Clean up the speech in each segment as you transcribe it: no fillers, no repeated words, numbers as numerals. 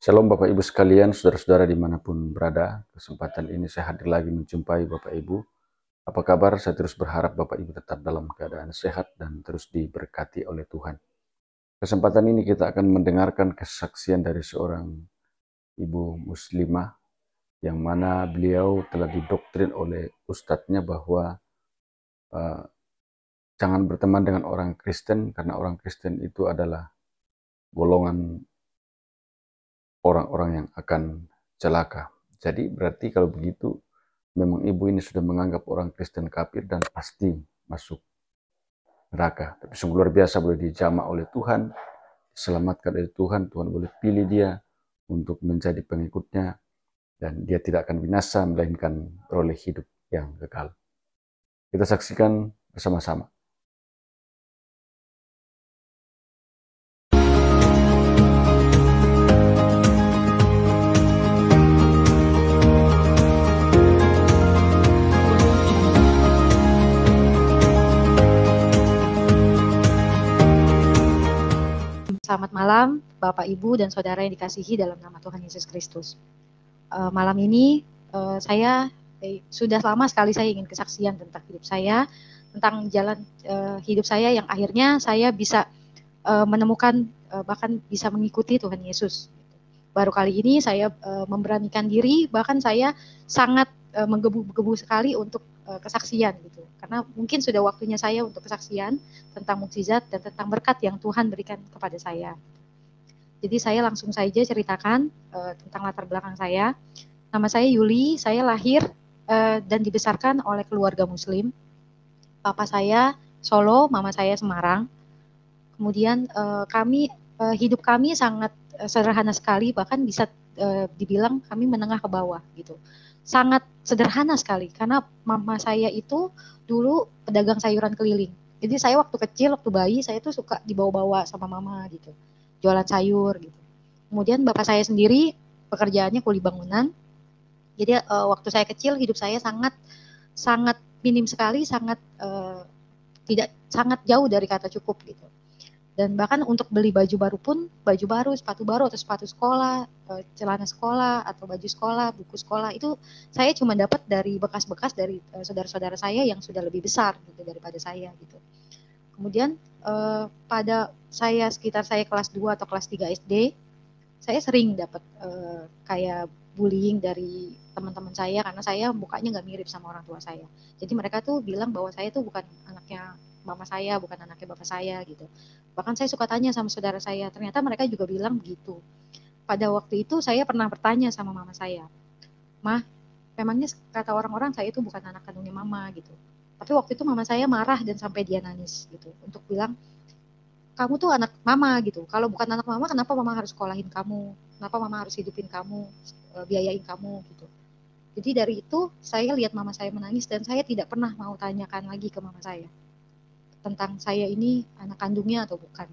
Shalom Bapak Ibu sekalian, saudara-saudara dimanapun berada. Kesempatan ini saya hadir lagi menjumpai Bapak Ibu. Apa kabar? Saya terus berharap Bapak Ibu tetap dalam keadaan sehat dan terus diberkati oleh Tuhan. Kesempatan ini kita akan mendengarkan kesaksian dari seorang ibu muslimah yang mana beliau telah didoktrin oleh ustadznya bahwa uh, jangan berteman dengan orang Kristen karena orang Kristen itu adalah golongan orang-orang yang akan celaka. Jadi berarti kalau begitu memang ibu ini sudah menganggap orang Kristen kafir dan pasti masuk neraka. Tapi sungguh luar biasa boleh dijamah oleh Tuhan, diselamatkan oleh Tuhan, Tuhan boleh pilih dia untuk menjadi pengikutnya dan dia tidak akan binasa melainkan beroleh hidup yang kekal. Kita saksikan bersama-sama. Selamat malam Bapak, Ibu, dan Saudara yang dikasihi dalam nama Tuhan Yesus Kristus. Malam ini saya sudah lama sekali saya ingin kesaksian tentang hidup saya, tentang jalan hidup saya yang akhirnya saya bisa menemukan bahkan bisa mengikuti Tuhan Yesus. Baru kali ini saya memberanikan diri, bahkan saya sangat menggebu-gebu sekali untuk kesaksian gitu. Karena mungkin sudah waktunya saya untuk kesaksian tentang mukjizat dan tentang berkat yang Tuhan berikan kepada saya. Jadi saya langsung saja ceritakan tentang latar belakang saya. Nama saya Yuli, saya lahir dan dibesarkan oleh keluarga Muslim. Papa saya Solo, mama saya Semarang. Kemudian hidup kami sangat sederhana sekali, bahkan bisa dibilang kami menengah ke bawah gitu. Sangat sederhana sekali, karena mama saya itu dulu pedagang sayuran keliling. Jadi saya waktu kecil, waktu bayi, saya tuh suka dibawa-bawa sama mama gitu, jualan sayur gitu. Kemudian bapak saya sendiri pekerjaannya kuli bangunan. Jadi waktu saya kecil hidup saya sangat minim sekali, tidak sangat jauh dari kata cukup gitu. Dan bahkan untuk beli baju baru pun, baju baru, sepatu baru, atau sepatu sekolah, celana sekolah, atau baju sekolah, buku sekolah, itu saya cuma dapat dari bekas-bekas dari saudara-saudara saya yang sudah lebih besar gitu daripada saya gitu. Kemudian pada sekitar saya kelas 2 atau kelas 3 SD, saya sering dapat kayak bullying dari teman-teman saya karena saya mukanya nggak mirip sama orang tua saya. Jadi mereka tuh bilang bahwa saya tuh bukan anaknya mama saya, bukan anaknya bapak saya gitu. Bahkan saya suka tanya sama saudara saya, ternyata mereka juga bilang begitu. Pada waktu itu saya pernah bertanya sama mama saya, "Mah, memangnya kata orang-orang saya itu bukan anak kandungnya mama gitu." Tapi waktu itu mama saya marah dan sampai dia nangis gitu untuk bilang, "Kamu tuh anak mama gitu. Kalau bukan anak mama, kenapa mama harus sekolahin kamu? Kenapa mama harus hidupin kamu, biayain kamu gitu." Jadi dari itu saya lihat mama saya menangis dan saya tidak pernah mau tanyakan lagi ke mama saya tentang saya ini anak kandungnya atau bukan.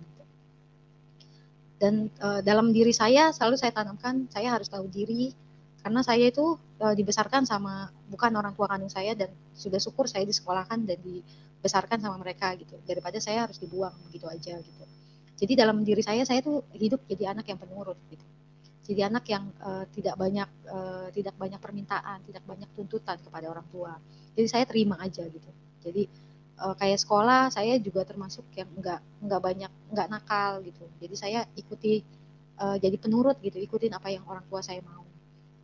Dan dalam diri saya selalu saya tanamkan saya harus tahu diri karena saya itu dibesarkan sama bukan orang tua kandung saya dan sudah syukur saya disekolahkan dan dibesarkan sama mereka gitu daripada saya harus dibuang begitu aja gitu. Jadi dalam diri saya tuh hidup jadi anak yang penurut gitu. Jadi anak yang tidak banyak permintaan, tidak banyak tuntutan kepada orang tua. Jadi saya terima aja gitu. Jadi kayak sekolah saya juga termasuk yang nggak nakal gitu. Jadi saya ikuti jadi penurut gitu, ikutin apa yang orang tua saya mau.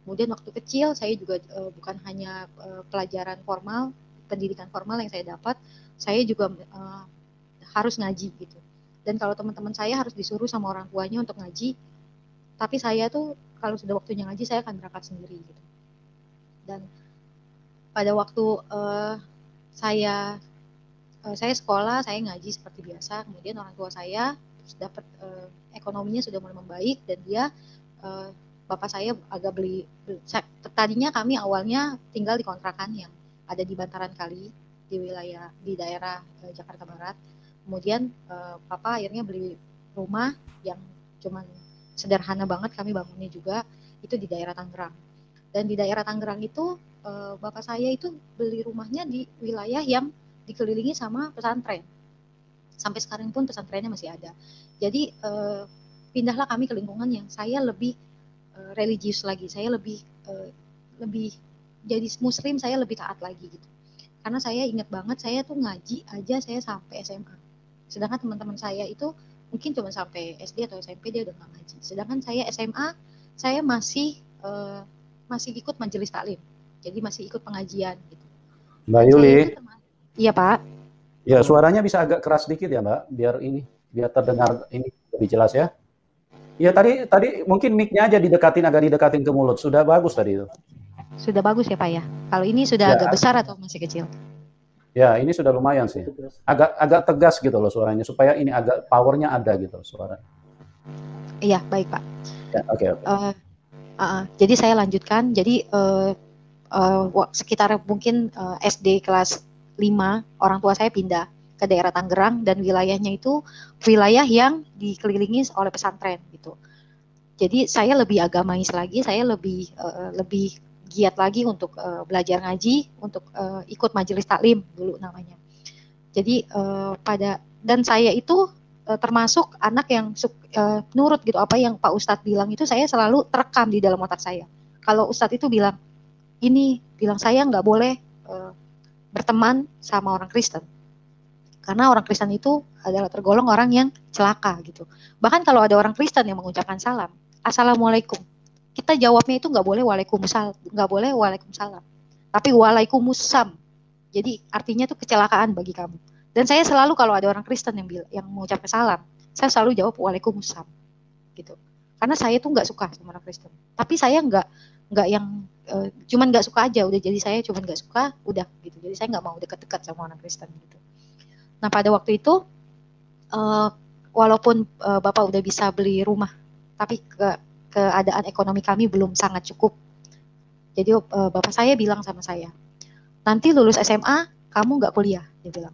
Kemudian waktu kecil saya juga bukan hanya pelajaran formal, pendidikan formal yang saya dapat, saya juga harus ngaji gitu. Dan kalau teman-teman saya harus disuruh sama orang tuanya untuk ngaji, tapi saya tuh kalau sudah waktunya ngaji saya akan berangkat sendiri gitu. Dan pada waktu saya sekolah, saya ngaji seperti biasa. Kemudian orang tua saya dapat ekonominya sudah mulai membaik dan dia bapak saya agak tadinya kami awalnya tinggal di kontrakan yang ada di bantaran kali di daerah Jakarta Barat. Kemudian papa akhirnya beli rumah yang cuman sederhana banget kami bangunnya juga itu di daerah Tangerang. Dan di daerah Tangerang itu bapak saya itu beli rumahnya di wilayah yang dikelilingi sama pesantren. Sampai sekarang pun pesantrennya masih ada. Jadi pindahlah kami ke lingkungan yang saya lebih religius lagi. Saya lebih jadi muslim, saya lebih taat lagi gitu. Karena saya ingat banget saya tuh ngaji aja saya sampai SMA. Sedangkan teman-teman saya itu mungkin cuma sampai SD atau SMP dia udah nggak ngaji. Sedangkan saya SMA, saya masih ikut majelis taklim. Jadi masih ikut pengajian gitu. Mbak Dan Yuli. saya itu iya Pak. Ya, suaranya bisa agak keras sedikit ya Mbak, biar terdengar ini lebih jelas ya. Ya tadi mungkin mic-nya aja agak didekatin ke mulut. Sudah bagus tadi itu. Sudah bagus ya Pak ya. Kalau ini sudah Ya, agak besar atau masih kecil? Ya, ini sudah lumayan sih. Agak tegas gitu loh suaranya, supaya ini agak powernya ada gitu suara. Iya, baik Pak. Ya, oke. Jadi saya lanjutkan. Jadi sekitar mungkin SD kelas 5, orang tua saya pindah ke daerah Tangerang dan wilayahnya itu wilayah yang dikelilingi oleh pesantren gitu. Jadi saya lebih agamais lagi, saya lebih giat lagi untuk belajar ngaji, untuk ikut majelis taklim dulu namanya. Jadi dan saya itu termasuk anak yang nurut gitu, apa yang Pak Ustadz bilang itu saya selalu terekam di dalam otak saya. Kalau Ustadz itu bilang saya nggak boleh berteman sama orang Kristen, karena orang Kristen itu adalah tergolong orang yang celaka gitu. Bahkan kalau ada orang Kristen yang mengucapkan salam, Assalamualaikum, kita jawabnya itu nggak boleh Waalaikumsalam, tapi Waalaikumsalam. Jadi artinya itu kecelakaan bagi kamu. Dan saya selalu kalau ada orang Kristen yang mengucapkan salam, saya selalu jawab Waalaikumsalam gitu. Karena saya tuh nggak suka sama orang Kristen. Tapi saya nggak yang cuman nggak suka aja, udah, jadi saya cuman nggak suka, udah gitu. Jadi saya nggak mau dekat-dekat sama orang Kristen gitu. Nah pada waktu itu walaupun Bapak udah bisa beli rumah, tapi keadaan ekonomi kami belum sangat cukup. Jadi Bapak saya bilang sama saya, nanti lulus SMA kamu nggak kuliah, dia bilang.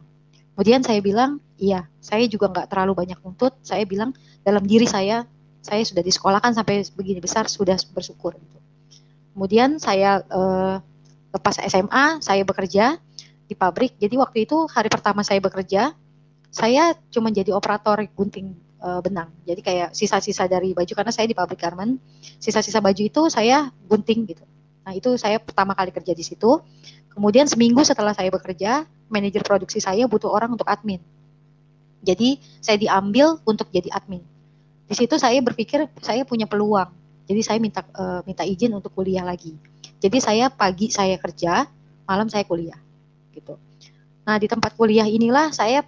Kemudian saya bilang, iya, saya juga nggak terlalu banyak nuntut. Saya bilang dalam diri saya sudah disekolahkan sampai begini besar, sudah bersyukur gitu. Kemudian saya lepas SMA, saya bekerja di pabrik. Jadi waktu itu hari pertama saya bekerja, saya cuma jadi operator gunting benang. Jadi kayak sisa-sisa dari baju, karena saya di pabrik garment, sisa-sisa baju itu saya gunting gitu. Nah itu saya pertama kali kerja di situ. Kemudian seminggu setelah saya bekerja, manajer produksi saya butuh orang untuk admin. Jadi saya diambil untuk jadi admin. Di situ saya berpikir saya punya peluang. Jadi saya minta izin untuk kuliah lagi. Jadi saya pagi saya kerja, malam saya kuliah gitu. Nah di tempat kuliah inilah saya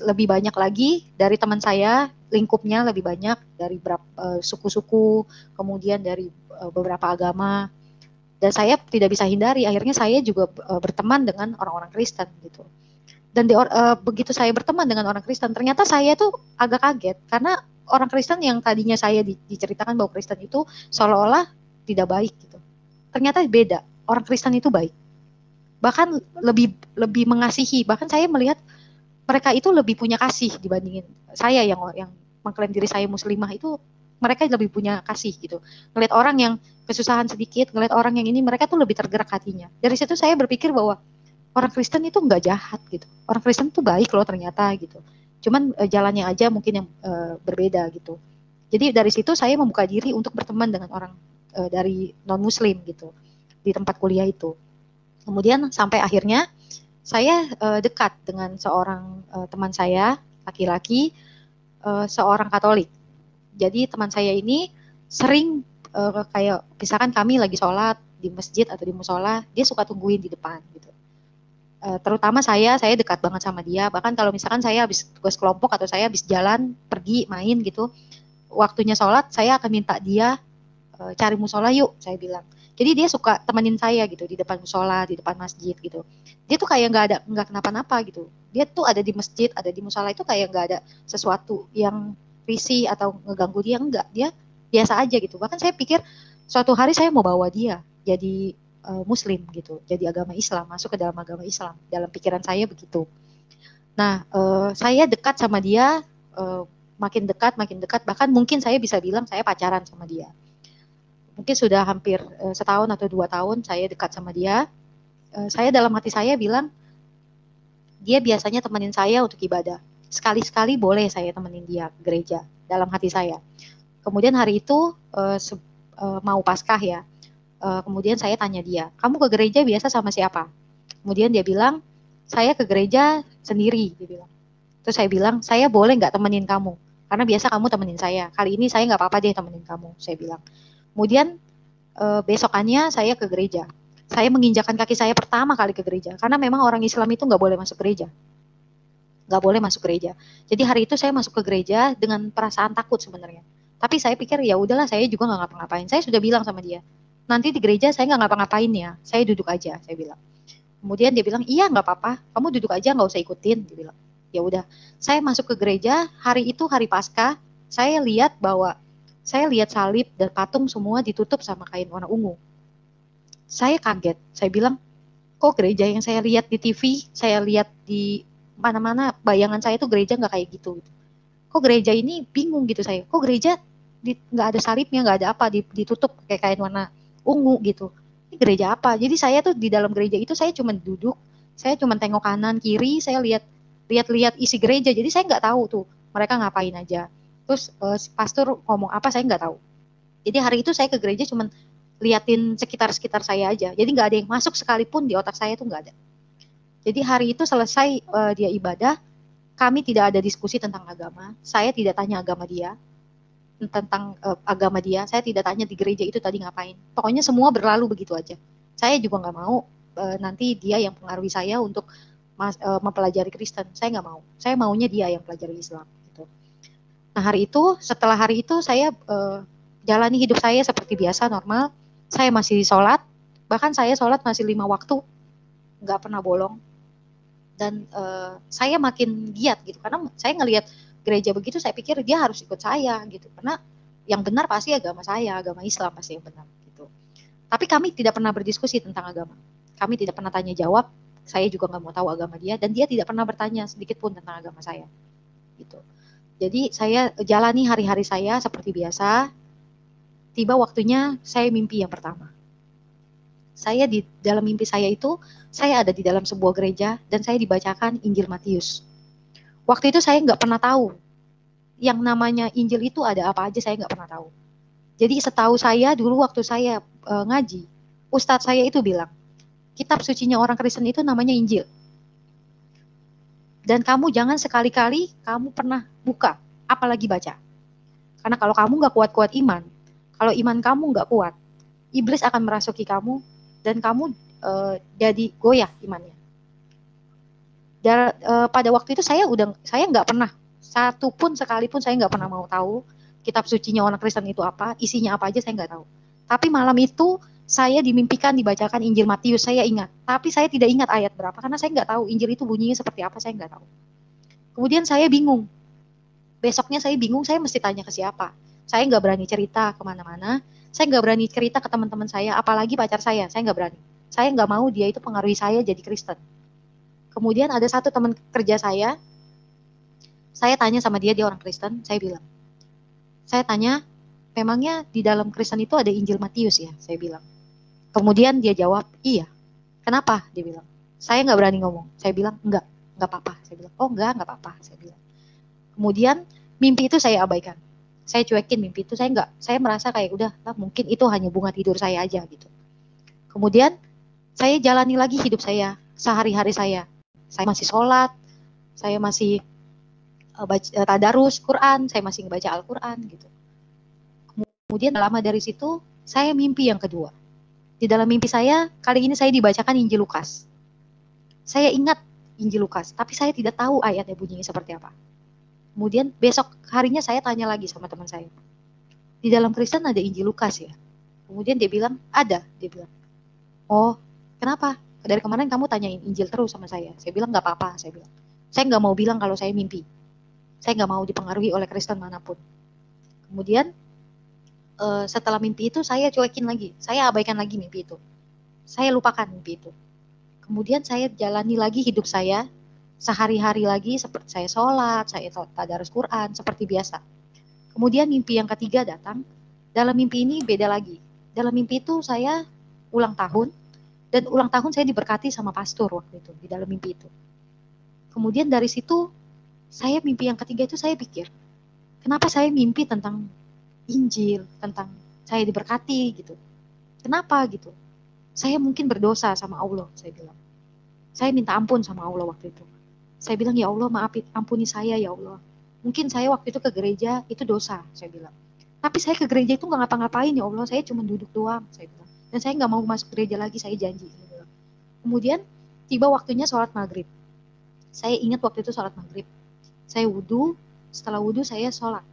lebih banyak lagi dari teman saya, lingkupnya lebih banyak dari suku-suku, kemudian dari beberapa agama. Dan saya tidak bisa hindari, akhirnya saya juga berteman dengan orang-orang Kristen gitu. Dan begitu saya berteman dengan orang Kristen, ternyata saya tuh agak kaget, karena orang Kristen yang tadinya saya diceritakan bahwa Kristen itu seolah-olah tidak baik gitu. Ternyata beda, orang Kristen itu baik. Bahkan lebih mengasihi, bahkan saya melihat mereka itu lebih punya kasih dibandingin saya yang mengklaim diri saya muslimah itu. Mereka lebih punya kasih gitu. Ngelihat orang yang kesusahan sedikit, ngelihat orang yang ini, mereka tuh lebih tergerak hatinya. Dari situ saya berpikir bahwa orang Kristen itu nggak jahat gitu. Orang Kristen tuh baik loh ternyata gitu. Cuman jalannya aja mungkin yang berbeda gitu. Jadi dari situ saya membuka diri untuk berteman dengan orang dari non-muslim gitu di tempat kuliah itu. Kemudian sampai akhirnya saya dekat dengan seorang teman saya laki-laki, seorang Katolik. Jadi teman saya ini sering kayak misalkan kami lagi sholat di masjid atau di musola, dia suka tungguin di depan gitu. Terutama saya dekat banget sama dia. Bahkan kalau misalkan saya habis tugas kelompok atau saya habis jalan pergi main gitu, waktunya sholat saya akan minta dia cari musola yuk, saya bilang. Jadi dia suka temenin saya gitu di depan musola, di depan masjid gitu. Dia tuh kayak nggak kenapa-napa gitu. Dia tuh ada di masjid, ada di musola itu kayak nggak ada sesuatu yang risih atau ngeganggu dia, enggak. Dia biasa aja gitu. Bahkan saya pikir suatu hari saya mau bawa dia jadi muslim gitu, jadi agama Islam, masuk ke dalam agama Islam. Dalam pikiran saya begitu. Nah, saya dekat sama dia, makin dekat, bahkan mungkin saya bisa bilang saya pacaran sama dia. Mungkin sudah hampir setahun atau 2 tahun saya dekat sama dia. Saya dalam hati saya bilang, dia biasanya temenin saya untuk ibadah. Sekali-sekali boleh saya temenin dia ke gereja, dalam hati saya. Kemudian hari itu mau Paskah ya. Kemudian saya tanya dia, kamu ke gereja biasa sama siapa? Kemudian dia bilang, saya ke gereja sendiri. Dia bilang. Terus saya bilang, saya boleh nggak temenin kamu? Karena biasa kamu temenin saya. Kali ini saya nggak apa-apa deh temenin kamu. Saya bilang. Kemudian besokannya saya ke gereja. Saya menginjakan kaki saya pertama kali ke gereja. Karena memang orang Islam itu nggak boleh masuk gereja. Nggak boleh masuk gereja. Jadi hari itu saya masuk ke gereja dengan perasaan takut sebenarnya. Tapi saya pikir ya udahlah, saya juga nggak ngapa-ngapain. Saya sudah bilang sama dia, nanti di gereja saya nggak ngapa-ngapain ya, saya duduk aja, saya bilang. Kemudian dia bilang, iya nggak apa-apa, kamu duduk aja nggak usah ikutin, dia bilang. Ya udah, saya masuk ke gereja, hari itu hari Paskah, saya lihat salib dan patung semua ditutup sama kain warna ungu. Saya kaget, saya bilang, kok gereja yang saya lihat di TV, saya lihat di mana-mana, bayangan saya tuh gereja nggak kayak gitu. Kok gereja ini bingung gitu saya, kok gereja nggak ada salibnya, nggak ada apa, ditutup kayak kain warna ungu gitu. Ini gereja apa? Jadi saya tuh di dalam gereja itu saya cuma duduk, saya cuma tengok kanan kiri, saya lihat isi gereja. Jadi saya nggak tahu tuh mereka ngapain aja. Terus pastor ngomong apa saya nggak tahu. Jadi hari itu saya ke gereja cuma liatin sekitar saya aja. Jadi nggak ada yang masuk sekalipun di otak saya tuh nggak ada. Jadi hari itu selesai dia ibadah, kami tidak ada diskusi tentang agama. Saya tidak tanya agama dia, tentang agama dia. Saya tidak tanya di gereja itu tadi ngapain. Pokoknya semua berlalu begitu aja. Saya juga nggak mau nanti dia yang pengaruhi saya untuk mempelajari Kristen. Saya nggak mau. Saya maunya dia yang pelajari Islam. Gitu. Nah setelah hari itu saya jalani hidup saya seperti biasa normal. Saya masih sholat. Bahkan saya sholat masih 5 waktu. Nggak pernah bolong. Dan saya makin giat gitu. Karena saya ngelihat gereja begitu, saya pikir dia harus ikut saya gitu. Karena yang benar pasti agama saya, agama Islam pasti yang benar gitu. Tapi kami tidak pernah berdiskusi tentang agama. Kami tidak pernah tanya jawab. Saya juga nggak mau tahu agama dia, dan dia tidak pernah bertanya sedikit pun tentang agama saya. Gitu. Jadi saya jalani hari-hari saya seperti biasa. Tiba waktunya saya mimpi yang pertama. Saya di dalam mimpi saya itu, saya ada di dalam sebuah gereja dan saya dibacakan Injil Matius. Waktu itu saya nggak pernah tahu yang namanya Injil itu ada apa aja, saya nggak pernah tahu. Jadi setahu saya dulu waktu saya ngaji, ustadz saya itu bilang, kitab sucinya orang Kristen itu namanya Injil. Dan kamu jangan sekali-kali kamu pernah buka, apalagi baca. Karena kalau kamu nggak kuat-kuat iman, kalau iman kamu nggak kuat, iblis akan merasuki kamu dan kamu jadi goyah imannya. Dan pada waktu itu saya nggak pernah sekalipun saya nggak pernah mau tahu kitab sucinya orang Kristen itu apa, isinya apa aja saya nggak tahu. Tapi malam itu saya dimimpikan dibacakan Injil Matius, saya ingat. Tapi saya tidak ingat ayat berapa karena saya nggak tahu Injil itu bunyinya seperti apa, saya nggak tahu. Kemudian saya bingung. Besoknya saya bingung, saya mesti tanya ke siapa. Saya nggak berani cerita kemana-mana. Saya nggak berani cerita ke teman-teman saya, apalagi pacar saya nggak berani. Saya nggak mau dia itu pengaruhi saya jadi Kristen. Kemudian ada satu teman kerja saya tanya sama dia orang Kristen, saya bilang, saya tanya, memangnya di dalam Kristen itu ada Injil Matius ya? Saya bilang. Kemudian dia jawab, iya. Kenapa? Dia bilang. Saya nggak berani ngomong. Saya bilang, nggak apa-apa. Saya bilang, oh nggak apa-apa. Saya bilang. Kemudian mimpi itu saya abaikan. Saya cuekin mimpi itu, saya merasa kayak udah lah, mungkin itu hanya bunga tidur saya aja gitu. Kemudian saya jalani lagi hidup saya, sehari-hari saya. Saya masih sholat, saya masih tadarus Quran, saya masih membaca Al-Quran gitu. Kemudian lama dari situ, saya mimpi yang kedua. Di dalam mimpi saya, kali ini saya dibacakan Injil Lukas. Saya ingat Injil Lukas, tapi saya tidak tahu ayatnya bunyinya seperti apa. Kemudian besok harinya saya tanya lagi sama teman saya. Di dalam Kristen ada Injil Lukas ya? Kemudian dia bilang, ada. Dia bilang, oh kenapa? Dari kemarin kamu tanyain Injil terus sama saya. Saya bilang, gak apa-apa. Saya bilang, saya gak mau bilang kalau saya mimpi. Saya nggak mau dipengaruhi oleh Kristen manapun. Kemudian setelah mimpi itu saya cuekin lagi, saya abaikan lagi mimpi itu, saya lupakan mimpi itu. Kemudian saya jalani lagi hidup saya sehari-hari lagi, seperti saya sholat, saya tadarus Quran seperti biasa. Kemudian mimpi yang ketiga datang. Dalam mimpi ini beda lagi. Dalam mimpi itu saya ulang tahun, dan ulang tahun saya diberkati sama pastor waktu itu di dalam mimpi itu. Kemudian dari situ saya mimpi yang ketiga itu saya pikir, kenapa saya mimpi tentang Injil, tentang saya diberkati gitu. Kenapa gitu? Saya mungkin berdosa sama Allah, saya bilang. Saya minta ampun sama Allah waktu itu. Saya bilang, ya Allah ampuni saya ya Allah. Mungkin saya waktu itu ke gereja, itu dosa, saya bilang. Tapi saya ke gereja itu nggak ngapa-ngapain ya Allah, saya cuma duduk doang, saya bilang. Dan saya nggak mau masuk gereja lagi, saya janji. Saya bilang. Kemudian tiba waktunya sholat maghrib. Saya ingat waktu itu sholat maghrib. Saya wudhu, setelah wudhu saya sholat.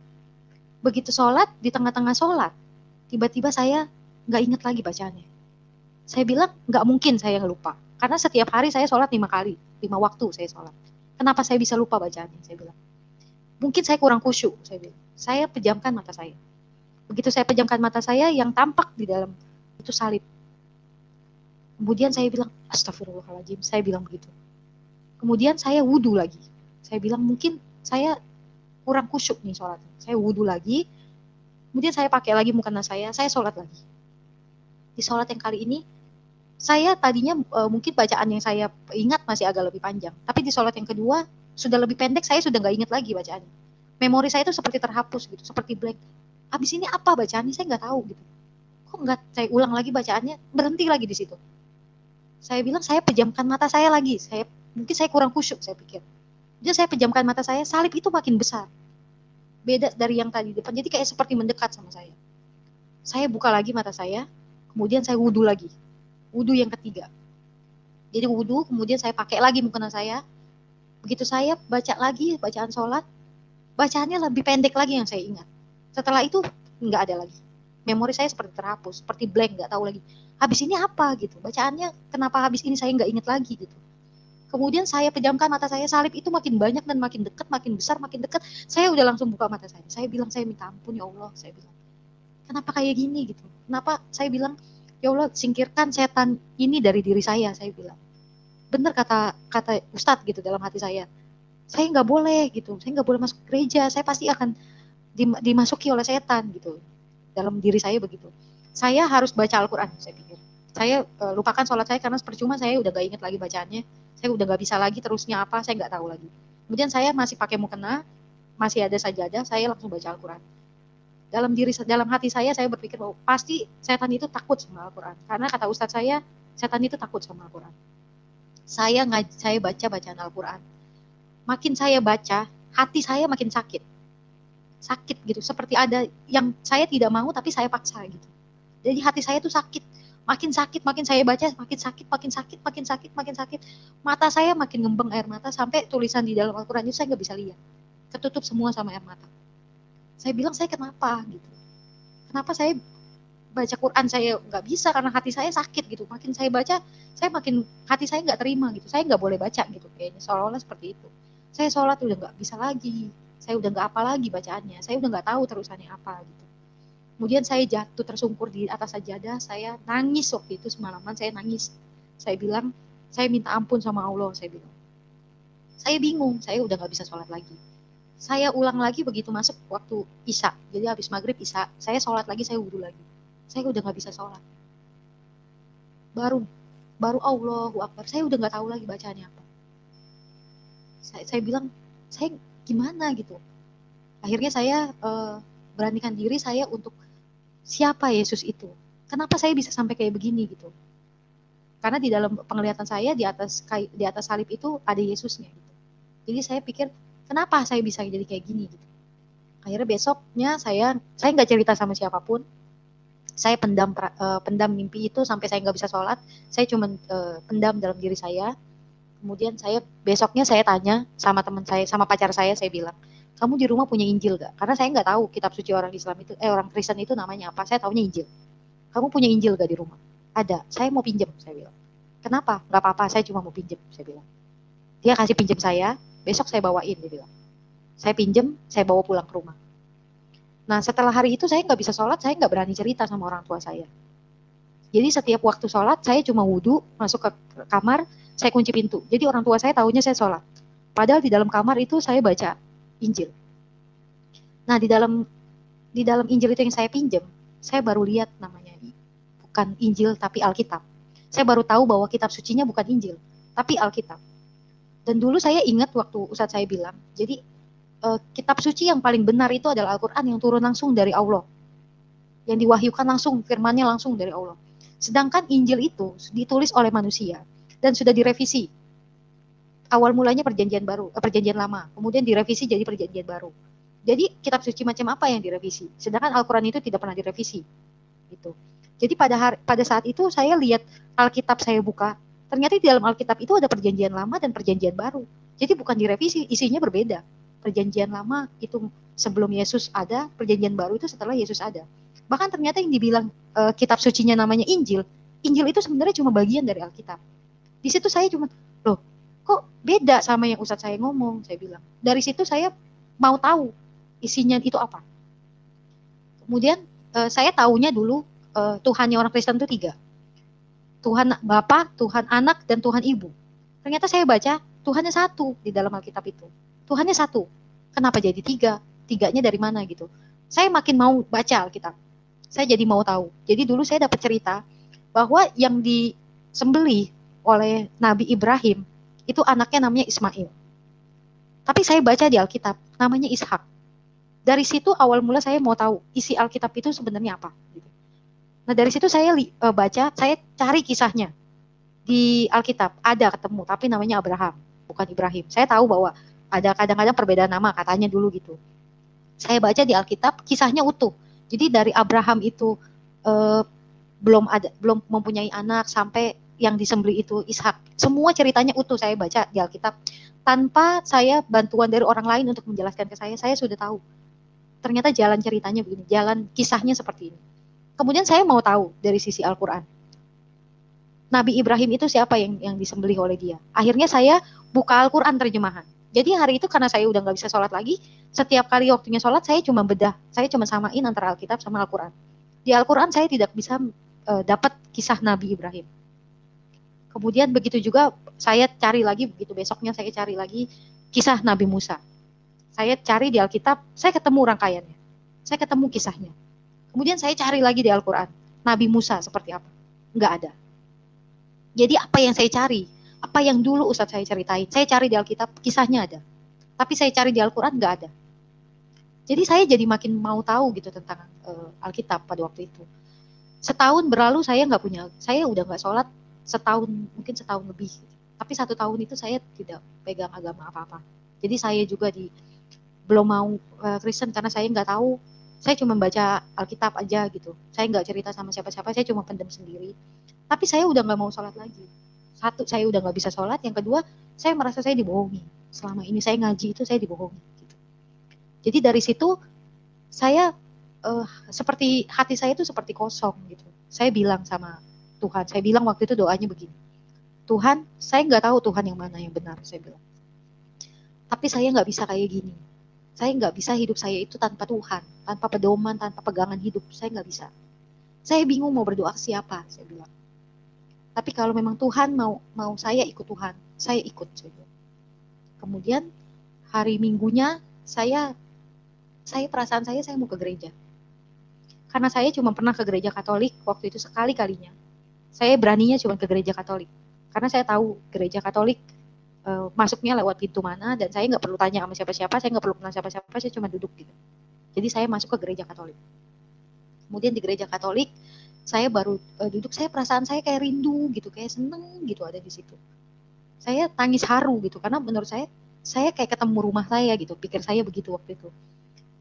Begitu sholat, di tengah-tengah sholat, tiba-tiba saya nggak ingat lagi bacaannya. Saya bilang, nggak mungkin saya lupa. Karena setiap hari saya sholat 5 kali, 5 waktu saya sholat. Kenapa saya bisa lupa bacaannya? Saya bilang, mungkin saya kurang khusyuk, saya bilang. Saya pejamkan mata saya. Begitu saya pejamkan mata saya, yang tampak di dalam itu salib. Kemudian saya bilang, astagfirullahaladzim, saya bilang begitu. Kemudian saya wudhu lagi. Saya bilang, mungkin saya kurang khusyuk nih sholatnya. Saya wudhu lagi, kemudian saya pakai lagi mukena saya sholat lagi. Di sholat yang kali ini, saya tadinya mungkin bacaan yang saya ingat masih agak lebih panjang. Tapi di sholat yang kedua, sudah lebih pendek, saya sudah nggak ingat lagi bacaannya. Memori saya itu seperti terhapus gitu, seperti blank. Habis ini apa bacaannya, saya nggak tahu gitu. Kok nggak saya ulang lagi bacaannya, berhenti lagi di situ. Saya bilang, saya pejamkan mata saya lagi. Mungkin saya kurang khusyuk, saya pikir. Jadi saya pejamkan mata saya, salib itu makin besar. Beda dari yang tadi depan, jadi kayak seperti mendekat sama saya. Saya buka lagi mata saya, kemudian saya wudhu lagi. Wudhu yang ketiga. Jadi wudhu, kemudian saya pakai lagi mukena saya. Begitu saya baca lagi, bacaan sholat, bacaannya lebih pendek lagi yang saya ingat. Setelah itu, nggak ada lagi. Memori saya seperti terhapus, seperti blank, nggak tahu lagi. Habis ini apa gitu, bacaannya kenapa habis ini saya nggak ingat lagi gitu. Kemudian saya pejamkan mata saya, salib itu makin banyak dan makin dekat, makin besar, makin dekat. Saya udah langsung buka mata saya. Saya bilang, saya minta ampun ya Allah, saya bilang. Kenapa kayak gini gitu? Kenapa saya bilang, ya Allah singkirkan setan ini dari diri saya bilang. Benar kata Ustadz gitu dalam hati saya nggak boleh gitu, saya nggak boleh masuk gereja, saya pasti akan dimasuki oleh setan gitu, dalam diri saya begitu. Saya harus baca Al-Quran, saya pikir. Saya lupakan sholat saya karena percuma, saya udah gak ingat lagi bacaannya, saya udah gak bisa lagi terusnya apa, saya nggak tahu lagi. Kemudian saya masih pakai mukena, masih ada sajadah, saya langsung baca Al-Quran. Dalam hati saya berpikir bahwa pasti setan itu takut sama Al-Quran. Karena kata Ustadz saya, setan itu takut sama Al-Quran. Saya baca bacaan Al-Quran. Makin saya baca, hati saya makin sakit. Sakit gitu, seperti ada yang saya tidak mau tapi saya paksa gitu. Jadi hati saya tuh sakit. Makin sakit, makin saya baca, makin sakit, makin sakit, makin sakit, makin sakit. Mata saya makin ngembang air mata, sampai tulisan di dalam Al-Quran itu saya nggak bisa lihat. Ketutup semua sama air mata. Saya bilang, saya kenapa gitu? Kenapa saya baca Quran saya nggak bisa karena hati saya sakit gitu. Makin saya baca, saya makin hati saya nggak terima gitu. Saya nggak boleh baca gitu kayaknya, seolah-olah seperti itu. Saya sholat udah nggak bisa lagi. Saya udah nggak apa lagi bacaannya. Saya udah nggak tahu terusannya apa gitu. Kemudian saya jatuh tersungkur di atas sajadah. Saya nangis waktu itu semalaman. Saya nangis. Saya bilang, saya minta ampun sama Allah. Saya bilang, saya bingung. Saya udah nggak bisa sholat lagi. Saya ulang lagi begitu masuk waktu Isya. Jadi habis maghrib Isya, saya sholat lagi, saya wudhu lagi. Saya udah nggak bisa sholat. Baru Allahu Akbar. Saya udah nggak tahu lagi bacaannya apa. Saya bilang, saya gimana gitu. Akhirnya saya beranikan diri saya untuk siapa Yesus itu. Kenapa saya bisa sampai kayak begini gitu. Karena di dalam penglihatan saya di atas salib itu ada Yesusnya gitu. Jadi saya pikir, kenapa saya bisa jadi kayak gini gitu. Akhirnya besoknya saya nggak cerita sama siapapun. Saya pendam mimpi itu sampai saya nggak bisa sholat. Saya cuma pendam dalam diri saya. Kemudian besoknya saya tanya sama teman saya, sama pacar saya bilang, kamu di rumah punya Injil gak? Karena saya nggak tahu kitab suci orang Kristen itu namanya apa. Saya taunya Injil. Kamu punya Injil gak di rumah? Ada. Saya mau pinjam, saya bilang. Kenapa? Nggak apa-apa. Saya cuma mau pinjam, saya bilang. Dia kasih pinjam saya. Besok saya bawain, dia bilang. Saya pinjam, saya bawa pulang ke rumah. Nah setelah hari itu saya nggak bisa sholat, saya nggak berani cerita sama orang tua saya. Jadi setiap waktu sholat, saya cuma wudhu, masuk ke kamar, saya kunci pintu. Jadi orang tua saya tahunya saya sholat. Padahal di dalam kamar itu saya baca Injil. Nah di dalam Injil itu yang saya pinjam, saya baru lihat namanya. Bukan Injil tapi Alkitab. Saya baru tahu bahwa kitab sucinya bukan Injil, tapi Alkitab. Dan dulu saya ingat waktu Ustadz saya bilang, jadi kitab suci yang paling benar itu adalah Al-Quran yang turun langsung dari Allah. yang diwahyukan langsung, firmannya langsung dari Allah. Sedangkan Injil itu ditulis oleh manusia dan sudah direvisi. Awal mulanya perjanjian baru, perjanjian lama, kemudian direvisi jadi perjanjian baru. Jadi kitab suci macam apa yang direvisi? Sedangkan Al-Quran itu tidak pernah direvisi. Gitu. Jadi pada saat itu saya lihat Alkitab, saya buka, ternyata di dalam Alkitab itu ada perjanjian lama dan perjanjian baru. Jadi bukan direvisi, isinya berbeda. Perjanjian lama itu sebelum Yesus ada, perjanjian baru itu setelah Yesus ada. Bahkan ternyata yang dibilang kitab sucinya namanya Injil, Injil itu sebenarnya cuma bagian dari Alkitab. Di situ saya cuma, loh, kok beda sama yang Ustadz saya ngomong, saya bilang. Dari situ saya mau tahu isinya itu apa. Kemudian saya tahunya dulu Tuhannya orang Kristen itu 3. Tuhan Bapa, Tuhan Anak, dan Tuhan Ibu. Ternyata saya baca Tuhannya 1 di dalam Alkitab itu. Tuhannya 1. Kenapa jadi 3? 3-nya dari mana gitu. Saya makin mau baca Alkitab. Saya jadi mau tahu. Jadi dulu saya dapat cerita bahwa yang disembelih oleh Nabi Ibrahim itu anaknya namanya Ismail. Tapi saya baca di Alkitab namanya Ishak. Dari situ awal mula saya mau tahu isi Alkitab itu sebenarnya apa. Nah dari situ saya baca, saya cari kisahnya di Alkitab. Ada ketemu, tapi namanya Abraham, bukan Ibrahim. Saya tahu bahwa ada kadang-kadang perbedaan nama katanya dulu gitu. Saya baca di Alkitab, kisahnya utuh. Jadi dari Abraham itu belum mempunyai anak sampai yang disembelih itu Ishak. Semua ceritanya utuh saya baca di Alkitab. Tanpa saya bantuan dari orang lain untuk menjelaskan ke saya sudah tahu. Ternyata jalan ceritanya begini, jalan kisahnya seperti ini. Kemudian saya mau tahu dari sisi Al-Quran. Nabi Ibrahim itu siapa yang disembelih oleh dia? Akhirnya saya buka Al-Quran terjemahan. Jadi hari itu karena saya udah nggak bisa sholat lagi, setiap kali waktunya sholat saya cuma bedah, saya cuma samain antara Alkitab sama Al-Quran. Di Al-Quran saya tidak bisa dapat kisah Nabi Ibrahim. Kemudian begitu juga saya cari lagi, begitu besoknya saya cari lagi kisah Nabi Musa. Saya cari di Alkitab, saya ketemu rangkaiannya. Saya ketemu kisahnya. Kemudian saya cari lagi di Al-Quran, Nabi Musa seperti apa? Nggak ada. Jadi apa yang saya cari, apa yang dulu Ustadz saya ceritain, saya cari di Alkitab, kisahnya ada. Tapi saya cari di Al-Quran, nggak ada. Jadi saya jadi makin mau tahu gitu tentang Alkitab pada waktu itu. Setahun berlalu saya udah nggak sholat setahun, mungkin setahun lebih. Tapi 1 tahun itu saya tidak pegang agama apa-apa. Jadi saya juga belum mau Kristen karena saya nggak tahu. Saya cuma baca Alkitab aja gitu. Saya nggak cerita sama siapa-siapa, saya cuma pendam sendiri. Tapi saya udah nggak mau sholat lagi. 1, saya udah nggak bisa sholat. Yang kedua, saya merasa saya dibohongi. Selama ini saya ngaji itu saya dibohongi. Gitu. Jadi dari situ, saya seperti hati saya itu seperti kosong gitu. Saya bilang sama Tuhan, saya bilang waktu itu doanya begini. Tuhan, saya nggak tahu Tuhan yang mana yang benar, saya bilang. Tapi saya nggak bisa kayak gini. Saya nggak bisa hidup saya itu tanpa Tuhan, tanpa pedoman, tanpa pegangan hidup. Saya nggak bisa. Saya bingung mau berdoa ke siapa, saya bilang. Tapi kalau memang Tuhan mau saya ikut Tuhan, saya ikut. Saya bilang. Kemudian hari Minggunya saya perasaan saya mau ke gereja. Karena saya cuma pernah ke gereja Katolik waktu itu sekali-kalinya. Saya beraninya cuma ke gereja Katolik. Karena saya tahu gereja Katolik masuknya lewat pintu mana, dan saya nggak perlu tanya sama siapa-siapa, saya nggak perlu kenal siapa-siapa, saya cuma duduk gitu. Jadi saya masuk ke gereja Katolik. Kemudian di gereja Katolik, saya baru duduk, saya perasaan saya kayak rindu gitu, kayak seneng gitu ada di situ. Saya tangis haru gitu, karena menurut saya kayak ketemu rumah saya gitu, pikir saya begitu waktu itu.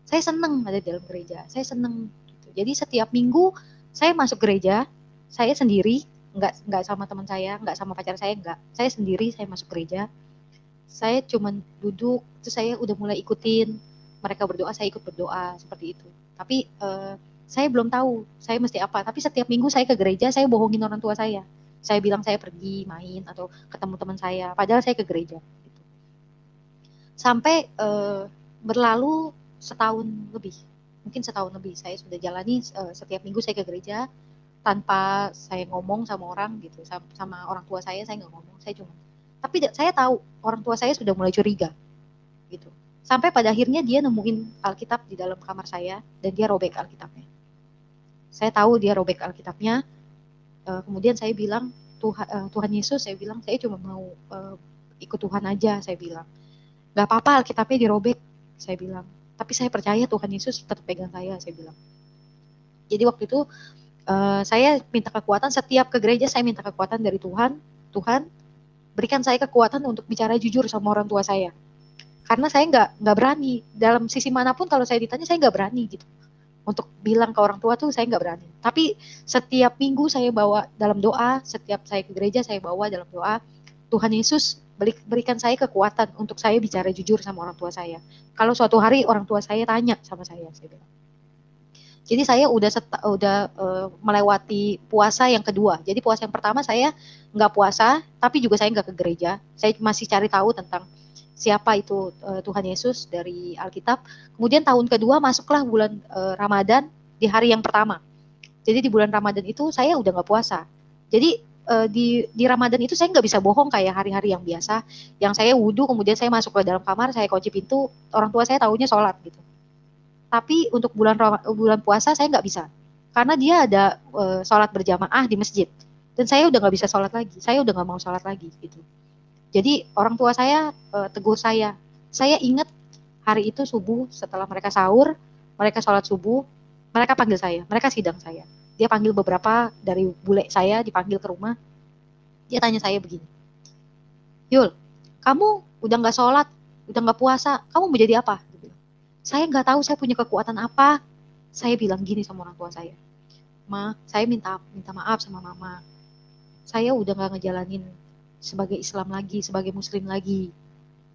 Saya seneng ada di dalam gereja, saya seneng gitu. Jadi setiap minggu saya masuk gereja, saya sendiri, nggak sama teman saya, nggak sama pacar saya, nggak. Saya sendiri, saya masuk gereja. Saya cuman duduk, terus saya udah mulai ikutin mereka berdoa, saya ikut berdoa seperti itu. Tapi saya belum tahu saya mesti apa. Tapi setiap minggu saya ke gereja, saya bohongin orang tua saya. Saya bilang saya pergi main atau ketemu teman saya, padahal saya ke gereja. Gitu. Sampai berlalu setahun lebih, mungkin setahun lebih saya sudah jalani setiap minggu saya ke gereja. Tanpa saya ngomong sama orang gitu, sama orang tua saya nggak ngomong, saya cuma. Tapi saya tahu orang tua saya sudah mulai curiga, gitu. Sampai pada akhirnya dia nemuin Alkitab di dalam kamar saya dan dia robek Alkitabnya. Saya tahu dia robek Alkitabnya. Kemudian saya bilang Tuhan Yesus, saya bilang saya cuma mau ikut Tuhan aja, saya bilang. Gak apa-apa Alkitabnya dirobek, saya bilang. Tapi saya percaya Tuhan Yesus tetap pegang saya bilang. Jadi waktu itu saya minta kekuatan, setiap ke gereja saya minta kekuatan dari Tuhan. Tuhan, berikan saya kekuatan untuk bicara jujur sama orang tua saya. Karena saya nggak berani. Dalam sisi manapun kalau saya ditanya, saya nggak berani gitu. Untuk bilang ke orang tua tuh saya nggak berani. Tapi setiap minggu saya bawa dalam doa, setiap saya ke gereja saya bawa dalam doa, Tuhan Yesus berikan saya kekuatan untuk saya bicara jujur sama orang tua saya. Kalau suatu hari orang tua saya tanya sama saya bilang. Jadi saya udah melewati puasa yang kedua. Jadi puasa yang pertama saya nggak puasa, tapi juga saya nggak ke gereja. Saya masih cari tahu tentang siapa itu Tuhan Yesus dari Alkitab. Kemudian tahun kedua masuklah bulan Ramadan di hari yang pertama. Jadi di bulan Ramadan itu saya udah nggak puasa. Jadi di Ramadan itu saya nggak bisa bohong kayak hari-hari yang biasa. Yang saya wudhu, kemudian saya masuk ke dalam kamar, saya kunci pintu, orang tua saya tahunya sholat gitu. Tapi untuk bulan puasa saya nggak bisa, karena dia ada sholat berjamaah di masjid, dan saya udah nggak bisa sholat lagi, saya udah nggak mau sholat lagi gitu. Jadi orang tua saya tegur saya ingat hari itu subuh setelah mereka sahur, mereka sholat subuh, mereka panggil saya, mereka sidang saya. Dia panggil beberapa dari bule saya, dipanggil ke rumah, dia tanya saya begini, Yul, kamu udah nggak sholat, udah nggak puasa, kamu mau jadi apa? Saya nggak tahu saya punya kekuatan apa. Saya bilang gini sama orang tua saya, Ma, saya minta maaf sama mama. Saya udah nggak ngejalanin sebagai Islam lagi, sebagai Muslim lagi.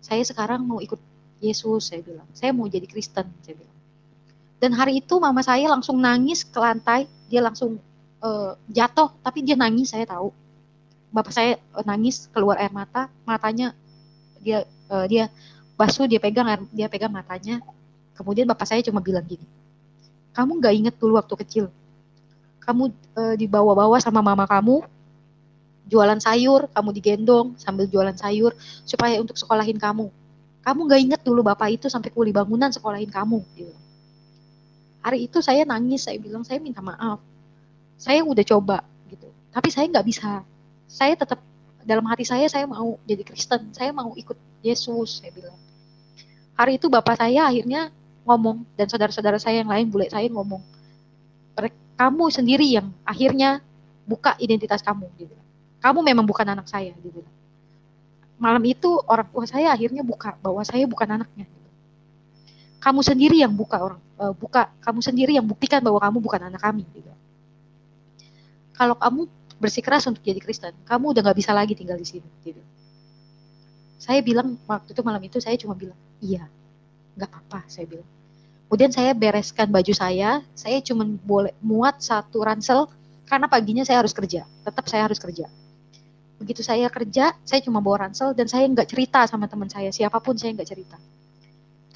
Saya sekarang mau ikut Yesus, saya bilang. Saya mau jadi Kristen, saya bilang. Dan hari itu mama saya langsung nangis ke lantai. Dia langsung jatuh, tapi dia nangis, saya tahu. Bapak saya nangis, keluar air mata, matanya dia basuh, dia pegang matanya. Kemudian bapak saya cuma bilang gini, kamu gak inget dulu waktu kecil, kamu dibawa-bawa sama mama kamu, jualan sayur, kamu digendong sambil jualan sayur, supaya untuk sekolahin kamu. Kamu gak inget dulu bapak itu sampai kuli bangunan sekolahin kamu. Gitu. Hari itu saya nangis, saya bilang, saya minta maaf. Saya udah coba, gitu. Tapi saya gak bisa. Saya tetap, dalam hati saya mau jadi Kristen, saya mau ikut Yesus, saya bilang. Hari itu bapak saya akhirnya ngomong, dan saudara-saudara saya yang lain, bule saya ngomong, kamu sendiri yang akhirnya buka identitas kamu, gitu. Kamu memang bukan anak saya, gitu. Malam itu orang tua saya akhirnya buka bahwa saya bukan anaknya. Gitu. Kamu sendiri yang kamu sendiri yang buktikan bahwa kamu bukan anak kami. Gitu. Kalau kamu bersikeras untuk jadi Kristen, kamu udah nggak bisa lagi tinggal di sini. Gitu. Saya bilang waktu itu malam itu saya cuma bilang, iya, nggak apa-apa, saya bilang. Kemudian saya bereskan baju saya cuma boleh muat satu ransel, karena paginya saya harus kerja, tetap saya harus kerja. Begitu saya kerja, saya cuma bawa ransel, dan saya nggak cerita sama teman saya, siapapun saya nggak cerita.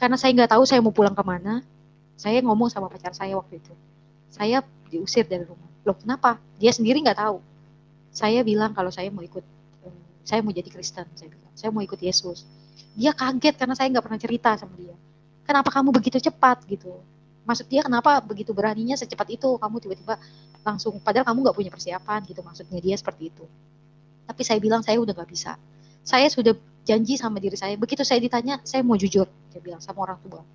Karena saya nggak tahu saya mau pulang kemana, saya ngomong sama pacar saya waktu itu, saya diusir dari rumah. Loh kenapa? Dia sendiri nggak tahu. Saya bilang kalau saya mau jadi Kristen, saya bilang, saya mau ikut Yesus. Dia kaget karena saya nggak pernah cerita sama dia. Kenapa kamu begitu cepat gitu? Maksud dia kenapa begitu beraninya secepat itu kamu tiba-tiba langsung, padahal kamu nggak punya persiapan gitu, maksudnya dia seperti itu. Tapi saya bilang saya udah nggak bisa. Saya sudah janji sama diri saya. Begitu saya ditanya, saya mau jujur, dia bilang sama orang tua.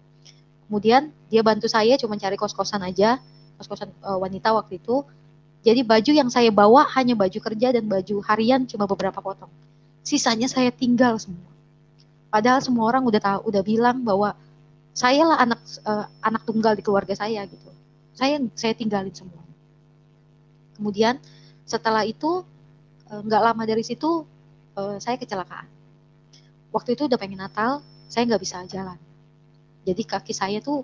Kemudian dia bantu saya cuma cari kos-kosan aja, kos-kosan wanita waktu itu. Jadi baju yang saya bawa hanya baju kerja dan baju harian cuma beberapa potong. Sisanya saya tinggal semua. Padahal semua orang udah bilang bahwa saya lah anak tunggal di keluarga saya gitu. Saya tinggalin semua. Kemudian setelah itu nggak lama dari situ saya kecelakaan. Waktu itu udah pengen Natal, saya nggak bisa jalan. Jadi kaki saya tuh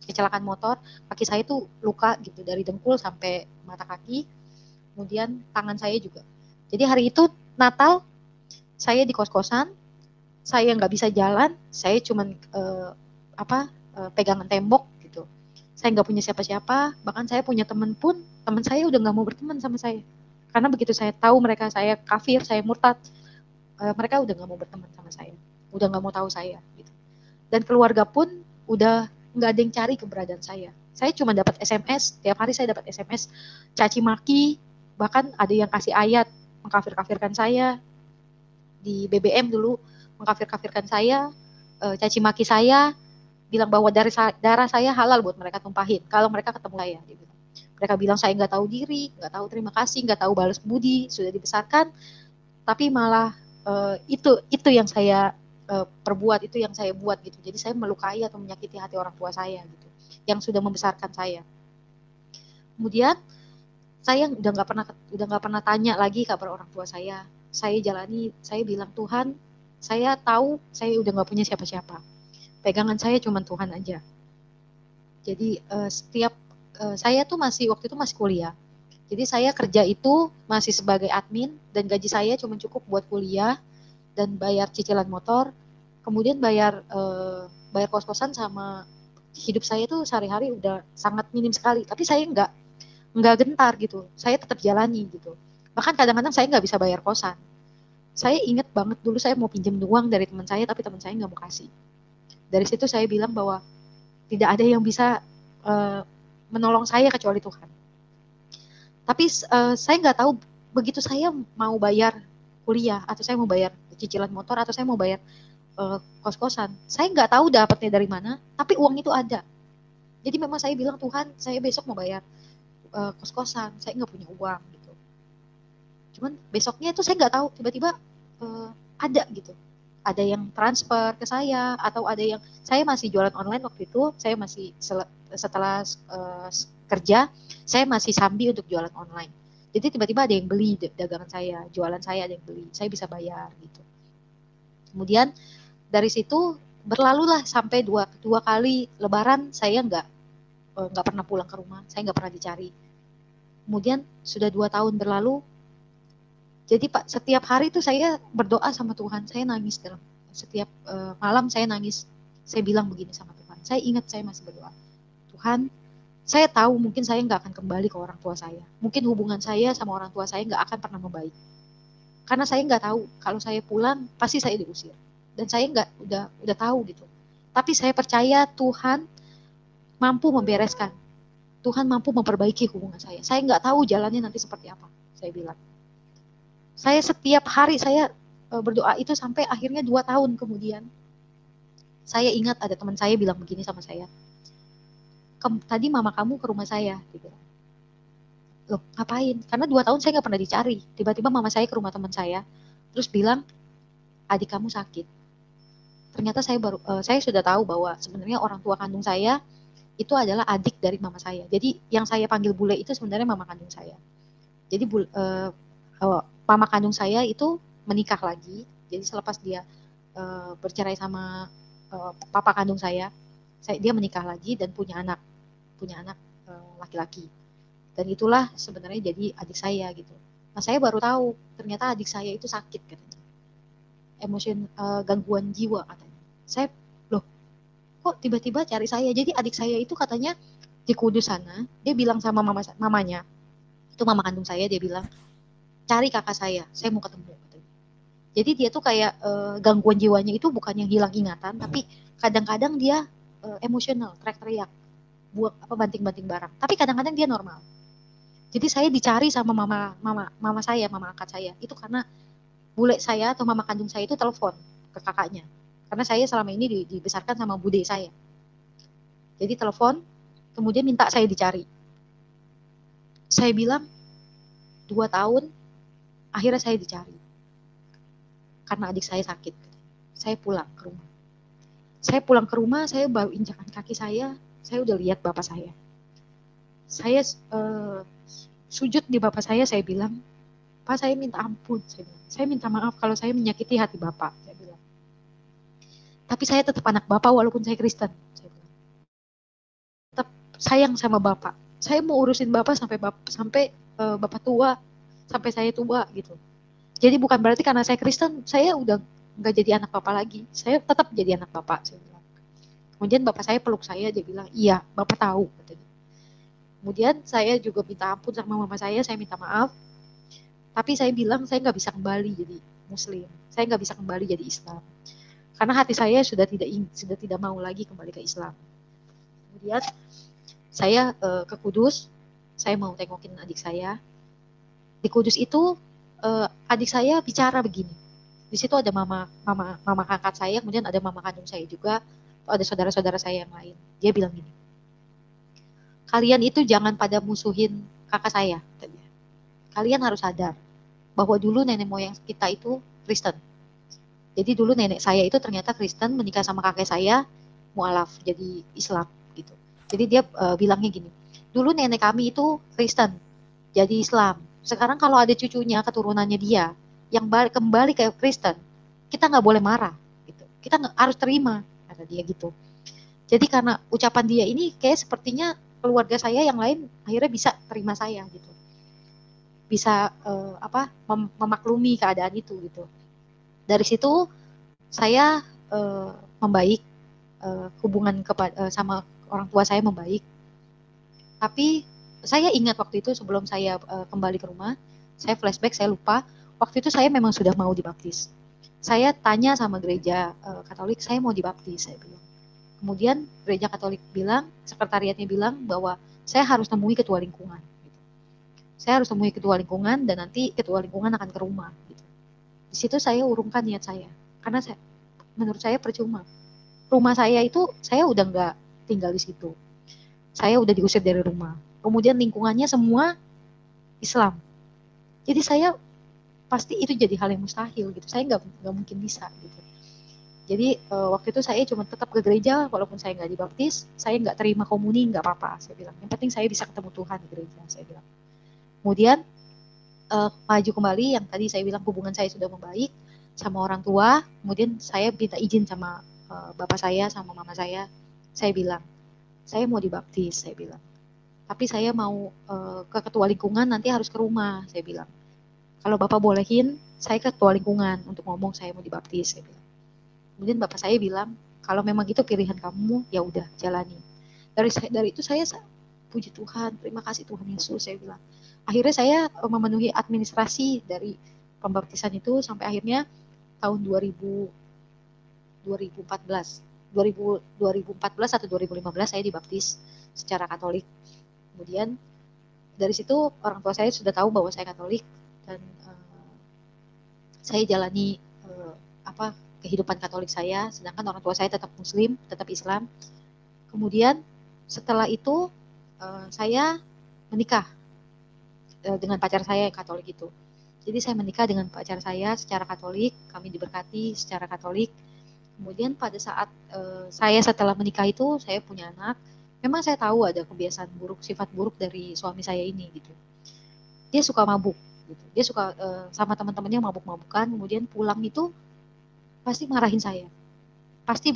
kecelakaan motor, kaki saya tuh luka gitu dari dengkul sampai mata kaki. Kemudian tangan saya juga. Jadi hari itu Natal saya di kos-kosan, saya nggak bisa jalan, saya cuman pegangan tembok gitu. Saya nggak punya siapa-siapa, bahkan saya punya teman saya udah nggak mau berteman sama saya. Karena begitu saya tahu saya kafir, saya murtad, mereka udah nggak mau berteman sama saya, udah nggak mau tahu saya. Gitu. Dan keluarga pun udah nggak ada yang cari keberadaan saya. Saya cuma dapat SMS, tiap hari saya dapat SMS, caci maki, bahkan ada yang kasih ayat mengkafir-kafirkan saya di BBM dulu, mengkafir-kafirkan saya, caci maki saya, bilang bahwa darah saya halal buat mereka tumpahin kalau mereka ketemu saya. Gitu. Mereka bilang saya nggak tahu diri, nggak tahu terima kasih, nggak tahu balas budi, sudah dibesarkan, tapi malah itu yang saya perbuat, itu yang saya buat gitu. Jadi saya melukai atau menyakiti hati orang tua saya gitu, yang sudah membesarkan saya. Kemudian saya udah nggak pernah tanya lagi kabar orang tua saya. Saya jalani, saya bilang Tuhan, saya tahu saya udah nggak punya siapa-siapa. Pegangan saya cuma Tuhan aja. Jadi saya tuh waktu itu masih kuliah. Jadi saya kerja itu masih sebagai admin dan gaji saya cuma cukup buat kuliah dan bayar cicilan motor, kemudian bayar kos-kosan, sama hidup saya tuh sehari-hari udah sangat minim sekali. Tapi saya nggak gentar gitu. Saya tetap jalani gitu. Bahkan kadang-kadang saya nggak bisa bayar kosan. Saya ingat banget dulu saya mau pinjam uang dari teman saya, tapi teman saya nggak mau kasih. Dari situ saya bilang bahwa tidak ada yang bisa menolong saya kecuali Tuhan. Tapi saya nggak tahu begitu saya mau bayar kuliah, atau saya mau bayar cicilan motor, atau saya mau bayar kos-kosan, saya nggak tahu dapatnya dari mana, tapi uang itu ada. Jadi memang saya bilang, Tuhan, saya besok mau bayar kos-kosan, saya nggak punya uang gitu. Cuman besoknya itu saya nggak tahu, tiba-tiba ada gitu. Ada yang transfer ke saya, atau ada yang, saya masih jualan online waktu itu, saya masih setelah kerja, saya masih sambil untuk jualan online. Jadi tiba-tiba ada yang beli dagangan saya, jualan saya ada yang beli, saya bisa bayar gitu. Kemudian dari situ berlalulah sampai dua kali Lebaran saya nggak pernah pulang ke rumah, saya nggak pernah dicari. Kemudian sudah 2 tahun berlalu, jadi Pak, setiap hari itu saya berdoa sama Tuhan, saya nangis dalam setiap malam saya nangis, saya bilang begini sama Tuhan, saya ingat saya masih berdoa, Tuhan, saya tahu mungkin saya nggak akan kembali ke orang tua saya, mungkin hubungan saya sama orang tua saya nggak akan pernah membaik, karena saya nggak tahu kalau saya pulang pasti saya diusir, dan saya udah tahu gitu. Tapi saya percaya Tuhan mampu membereskan, Tuhan mampu memperbaiki hubungan saya. Saya nggak tahu jalannya nanti seperti apa, saya bilang. Saya setiap hari saya berdoa itu sampai akhirnya 2 tahun kemudian. Saya ingat ada teman saya bilang begini sama saya, tadi mama kamu ke rumah saya, dia bilang. Loh, ngapain? Karena 2 tahun saya nggak pernah dicari. Tiba-tiba mama saya ke rumah teman saya, terus bilang, adik kamu sakit. Ternyata saya sudah tahu bahwa sebenarnya orang tua kandung saya itu adalah adik dari mama saya. Jadi yang saya panggil bule itu sebenarnya mama kandung saya. Jadi mama kandung saya itu menikah lagi. Jadi selepas dia bercerai sama papa kandung saya, dia menikah lagi dan punya anak laki-laki. Dan itulah sebenarnya jadi adik saya gitu. Nah saya baru tahu ternyata adik saya itu sakit katanya, gangguan jiwa katanya. Saya loh, kok tiba-tiba cari saya? Jadi adik saya itu katanya di Kudus sana, dia bilang sama mamanya, itu mama kandung saya, dia bilang, cari kakak saya mau ketemu katanya. Jadi dia tuh kayak gangguan jiwanya itu bukan yang hilang ingatan, tapi kadang-kadang dia emosional, teriak-teriak, banting-banting barang. Tapi kadang-kadang dia normal. Jadi saya dicari sama mama angkat saya. Itu karena bule saya atau mama kandung saya itu telepon ke kakaknya. Karena saya selama ini dibesarkan sama bude saya. Jadi telepon, kemudian minta saya dicari. Saya bilang 2 tahun, akhirnya saya dicari. Karena adik saya sakit. Saya pulang ke rumah. Saya pulang ke rumah, saya baru injakan kaki saya udah lihat bapak saya. Saya sujud di bapak saya bilang, Pak, saya minta ampun, saya minta maaf kalau saya menyakiti hati bapak, saya bilang. Tapi saya tetap anak bapak walaupun saya Kristen, saya bilang. Tetap sayang sama bapak. Saya mau urusin bapak sampai bapak tua, sampai saya tua gitu. Jadi bukan berarti karena saya Kristen, saya udah nggak jadi anak bapak lagi. Saya tetap jadi anak bapak, saya bilang. Kemudian bapak saya peluk saya, dia bilang, iya, bapak tahu, katanya. Kemudian saya juga minta ampun sama mama saya minta maaf. Tapi saya bilang saya nggak bisa kembali jadi Muslim. Saya nggak bisa kembali jadi Islam. Karena hati saya sudah tidak mau lagi kembali ke Islam. Kemudian saya ke Kudus. Saya mau tengokin adik saya. Di Kudus itu adik saya bicara begini. Di situ ada mama kakak saya, kemudian ada mama kandung saya juga, ada saudara-saudara saya yang lain. Dia bilang gini, kalian itu jangan pada musuhin kakak saya. Kalian harus sadar bahwa dulu nenek moyang kita itu Kristen. Jadi dulu nenek saya itu ternyata Kristen, menikah sama kakek saya mualaf, jadi Islam gitu. Jadi dia bilangnya gini, dulu nenek kami itu Kristen, jadi Islam. Sekarang kalau ada cucunya, keturunannya dia yang kembali ke Kristen, kita nggak boleh marah, gitu. Kita harus terima, kata dia gitu. Jadi karena ucapan dia ini, kayak sepertinya keluarga saya yang lain akhirnya bisa terima saya, gitu. Bisa memaklumi keadaan itu, gitu. Dari situ saya membaik, hubungan sama orang tua saya membaik. Tapi saya ingat waktu itu sebelum saya kembali ke rumah, saya flashback, saya lupa. Waktu itu saya memang sudah mau dibaptis. Saya tanya sama gereja Katolik, saya mau dibaptis, saya bilang. Kemudian gereja Katolik bilang, sekretariatnya bilang bahwa saya harus temui ketua lingkungan. Gitu. Saya harus temui ketua lingkungan dan nanti ketua lingkungan akan ke rumah. Gitu. Di situ saya urungkan niat saya, karena menurut saya percuma. Rumah saya itu saya udah nggak tinggal di situ. Saya udah diusir dari rumah. Kemudian lingkungannya semua Islam. Jadi saya pasti itu jadi hal yang mustahil gitu. Saya nggak mungkin bisa gitu. Jadi waktu itu saya cuma tetap ke gereja, walaupun saya nggak dibaptis, saya nggak terima komuni, nggak apa-apa. Saya bilang, yang penting saya bisa ketemu Tuhan di gereja, saya bilang. Kemudian maju kembali, yang tadi saya bilang hubungan saya sudah membaik sama orang tua. Kemudian saya minta izin sama bapak saya, sama mama saya. Saya bilang, saya mau dibaptis, saya bilang. Tapi saya mau ke ketua lingkungan, nanti harus ke rumah, saya bilang. Kalau bapak bolehin, saya ke ketua lingkungan untuk ngomong saya mau dibaptis, saya bilang. Kemudian bapak saya bilang, kalau memang itu pilihan kamu, ya udah jalani. Dari itu saya puji Tuhan, terima kasih Tuhan Yesus, saya bilang. Akhirnya saya memenuhi administrasi dari pembaptisan itu sampai akhirnya tahun 2014 atau 2015 saya dibaptis secara Katolik. Kemudian dari situ orang tua saya sudah tahu bahwa saya Katolik dan saya jalani kehidupan Katolik saya, sedangkan orang tua saya tetap Muslim, tetap Islam. Kemudian setelah itu saya menikah dengan pacar saya yang Katolik itu. Jadi saya menikah dengan pacar saya secara Katolik, kami diberkati secara Katolik. Kemudian pada saat saya setelah menikah itu, saya punya anak. Memang saya tahu ada kebiasaan buruk, sifat buruk dari suami saya ini gitu. Dia suka mabuk, gitu. Dia suka sama teman-temannya mabuk-mabukan. Kemudian pulang itu pasti marahin saya, pasti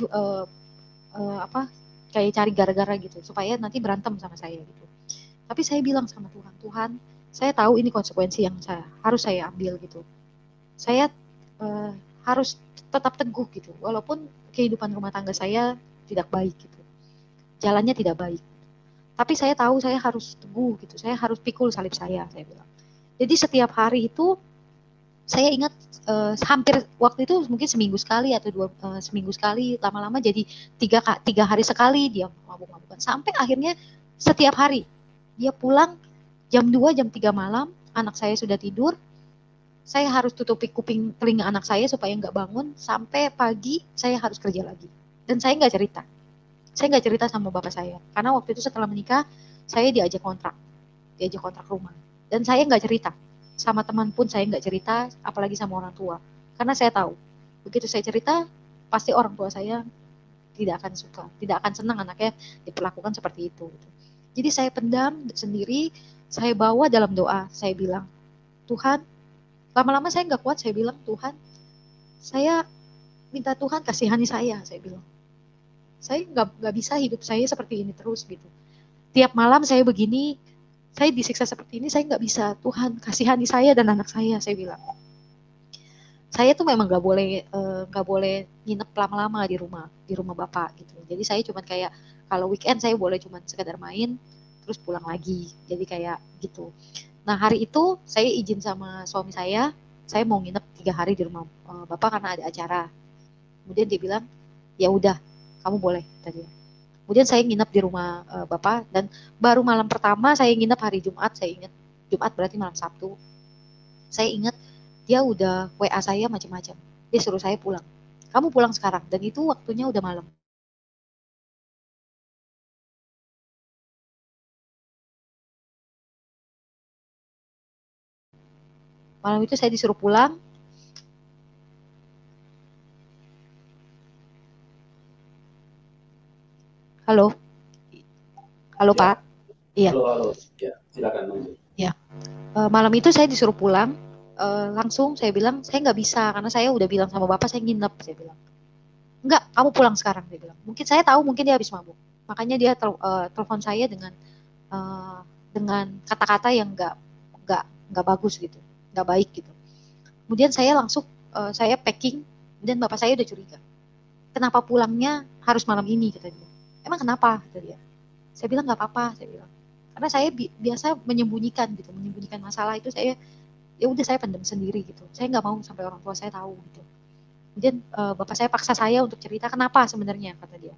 kayak cari gara-gara gitu supaya nanti berantem sama saya gitu. Tapi saya bilang sama Tuhan, Tuhan, saya tahu ini konsekuensi yang harus saya ambil gitu. Saya harus tetap teguh gitu, walaupun kehidupan rumah tangga saya tidak baik gitu, jalannya tidak baik. Tapi saya tahu saya harus teguh gitu, saya harus pikul salib saya bilang. Jadi setiap hari itu saya ingat hampir waktu itu mungkin seminggu sekali atau seminggu sekali, lama-lama jadi tiga hari sekali dia mabuk-mabukan. Sampai akhirnya setiap hari dia pulang jam 2, jam 3 malam, anak saya sudah tidur, saya harus tutupi kuping telinga anak saya supaya nggak bangun, sampai pagi saya harus kerja lagi. Dan saya nggak cerita sama bapak saya, karena waktu itu setelah menikah, saya diajak kontrak rumah. Dan saya nggak cerita. Sama teman pun saya nggak cerita, apalagi sama orang tua. Karena saya tahu, begitu saya cerita, pasti orang tua saya tidak akan suka, tidak akan senang anaknya diperlakukan seperti itu. Jadi saya pendam sendiri, saya bawa dalam doa, saya bilang, Tuhan, lama-lama saya nggak kuat, saya bilang, Tuhan, saya minta Tuhan kasihani saya bilang. Saya nggak bisa hidup saya seperti ini terus gitu. Tiap malam saya begini, saya disiksa seperti ini, saya nggak bisa. Tuhan kasihani saya dan anak saya bilang. Saya tuh memang nggak boleh nginep lama-lama di rumah bapak gitu. Jadi saya cuma kayak kalau weekend saya boleh cuma sekedar main, terus pulang lagi. Jadi kayak gitu. Nah hari itu saya izin sama suami saya mau nginep 3 hari di rumah bapak karena ada acara. Kemudian dia bilang, ya udah, kamu boleh tadi. Kemudian saya nginep di rumah bapak, dan baru malam pertama saya nginep hari Jumat, saya ingat Jumat berarti malam Sabtu. Saya ingat dia udah WA saya macam-macam. Dia suruh saya pulang. Kamu pulang sekarang, dan itu waktunya udah malam. Malam itu saya disuruh pulang. Halo, halo Ya. Pak. Iya. Halo. Ya, silakan lanjut. Ya. Malam itu saya disuruh pulang. Langsung saya bilang saya nggak bisa karena saya udah bilang sama bapak saya nginep. Saya bilang enggak, kamu pulang sekarang. Dia bilang. Mungkin saya tahu mungkin dia habis mabuk. Makanya dia telepon saya dengan kata-kata yang nggak bagus gitu, nggak baik gitu. Kemudian saya langsung saya packing dan bapak saya udah curiga. Kenapa pulangnya harus malam ini kata dia. Emang kenapa kata dia. Saya bilang nggak apa-apa, saya bilang. Karena saya biasa menyembunyikan gitu, menyembunyikan masalah itu saya ya udah saya pendam sendiri gitu. Saya nggak mau sampai orang tua saya tahu gitu. Kemudian bapak saya paksa saya untuk cerita kenapa sebenarnya kata dia.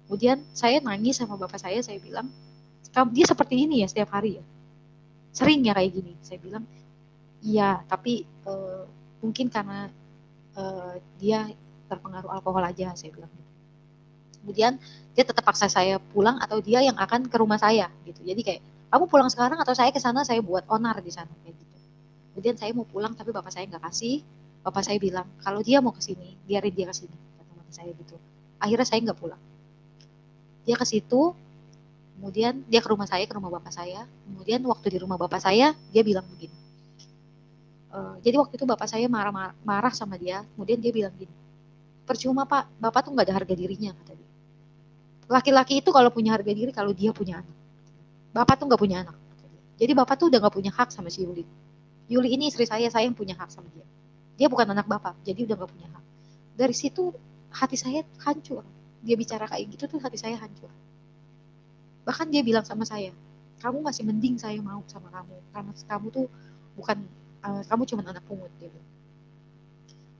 Kemudian saya nangis sama bapak saya bilang, dia seperti ini ya setiap hari ya. Sering ya kayak gini. Saya bilang, iya, tapi mungkin karena dia terpengaruh alkohol aja, saya bilang. Kemudian dia tetap paksa saya pulang atau dia yang akan ke rumah saya gitu. Jadi kayak kamu pulang sekarang atau saya ke sana, saya buat onar di sana kayak gitu. Kemudian saya mau pulang tapi bapak saya nggak kasih. Bapak saya bilang kalau dia mau ke sini, biarin dia ke sini kata bapak saya gitu. Akhirnya saya nggak pulang. Dia ke situ, kemudian dia ke rumah saya, ke rumah bapak saya. Kemudian waktu di rumah bapak saya, dia bilang begini. Jadi waktu itu bapak saya marah sama dia. Kemudian dia bilang gini, percuma Pak, Bapak tuh nggak ada harga dirinya kata dia. Laki-laki itu kalau punya harga diri kalau dia punya anak. Bapak tuh nggak punya anak. Jadi Bapak tuh udah nggak punya hak sama si Yuli. Yuli ini istri saya yang punya hak sama dia. Dia bukan anak Bapak, jadi udah nggak punya hak. Dari situ hati saya hancur. Dia bicara kayak gitu tuh hati saya hancur. Bahkan dia bilang sama saya, kamu masih mending saya mau sama kamu. Karena kamu tuh bukan, kamu cuma anak pungut. Dia bilang.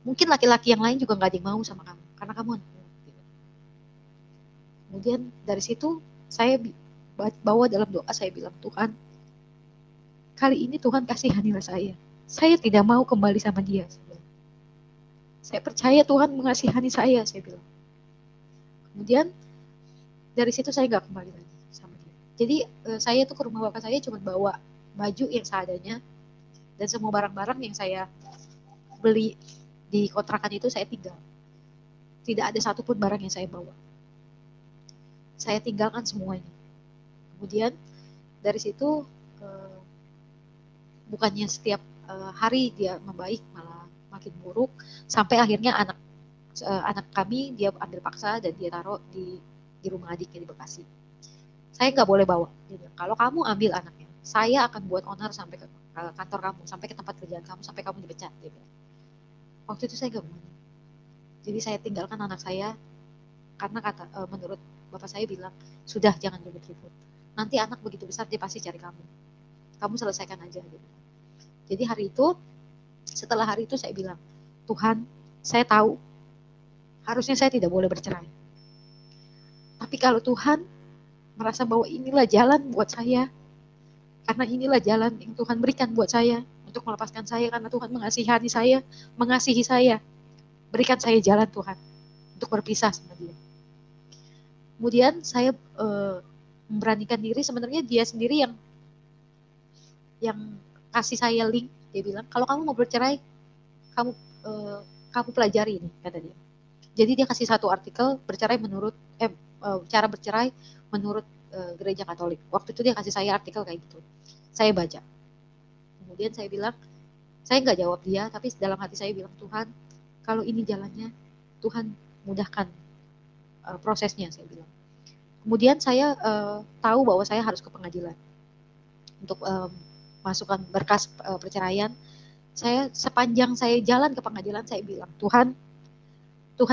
Mungkin laki-laki yang lain juga nggak ada yang mau sama kamu. Karena kamu anak pungut. Gitu. Kemudian dari situ saya bawa dalam doa, saya bilang, Tuhan, kali ini Tuhan kasihanilah saya. Saya tidak mau kembali sama dia. Saya percaya Tuhan mengasihani saya bilang. Kemudian dari situ saya nggak kembali lagi sama dia. Jadi saya tuh ke rumah bapak saya cuma bawa baju yang seadanya dan semua barang-barang yang saya beli di kontrakan itu saya tinggal. Tidak ada satupun barang yang saya bawa. Saya tinggalkan semuanya. Kemudian dari situ bukannya setiap hari dia membaik, malah makin buruk sampai akhirnya anak kami dia ambil paksa dan dia taruh di rumah adiknya di Bekasi. Saya nggak boleh bawa. Dia bilang, kalau kamu ambil anaknya, saya akan buat onar sampai ke kantor kamu, sampai ke tempat kerjaan kamu, sampai kamu dipecat. Dia bilang. Waktu itu saya nggak mau. Jadi saya tinggalkan anak saya karena menurut bapak saya bilang, sudah jangan ribut-ribut. Nanti anak begitu besar dia pasti cari kamu. Kamu selesaikan aja. Gitu. Jadi setelah hari itu saya bilang, Tuhan, saya tahu harusnya saya tidak boleh bercerai. Tapi kalau Tuhan merasa bahwa inilah jalan buat saya, karena inilah jalan yang Tuhan berikan buat saya untuk melepaskan saya, karena Tuhan mengasihi saya, berikan saya jalan Tuhan untuk berpisah sama dia. Kemudian saya memberanikan diri, sebenarnya dia sendiri yang kasih saya link. Dia bilang, kalau kamu mau bercerai, kamu pelajari ini, kata dia. Jadi dia kasih satu artikel bercerai menurut cara bercerai menurut gereja Katolik. Waktu itu dia kasih saya artikel kayak gitu. Saya baca. Kemudian saya bilang, saya nggak jawab dia, tapi dalam hati saya bilang, Tuhan, kalau ini jalannya, Tuhan mudahkan prosesnya, saya bilang. Kemudian saya tahu bahwa saya harus ke pengadilan untuk masukkan berkas perceraian. Sepanjang saya jalan ke pengadilan, saya bilang, Tuhan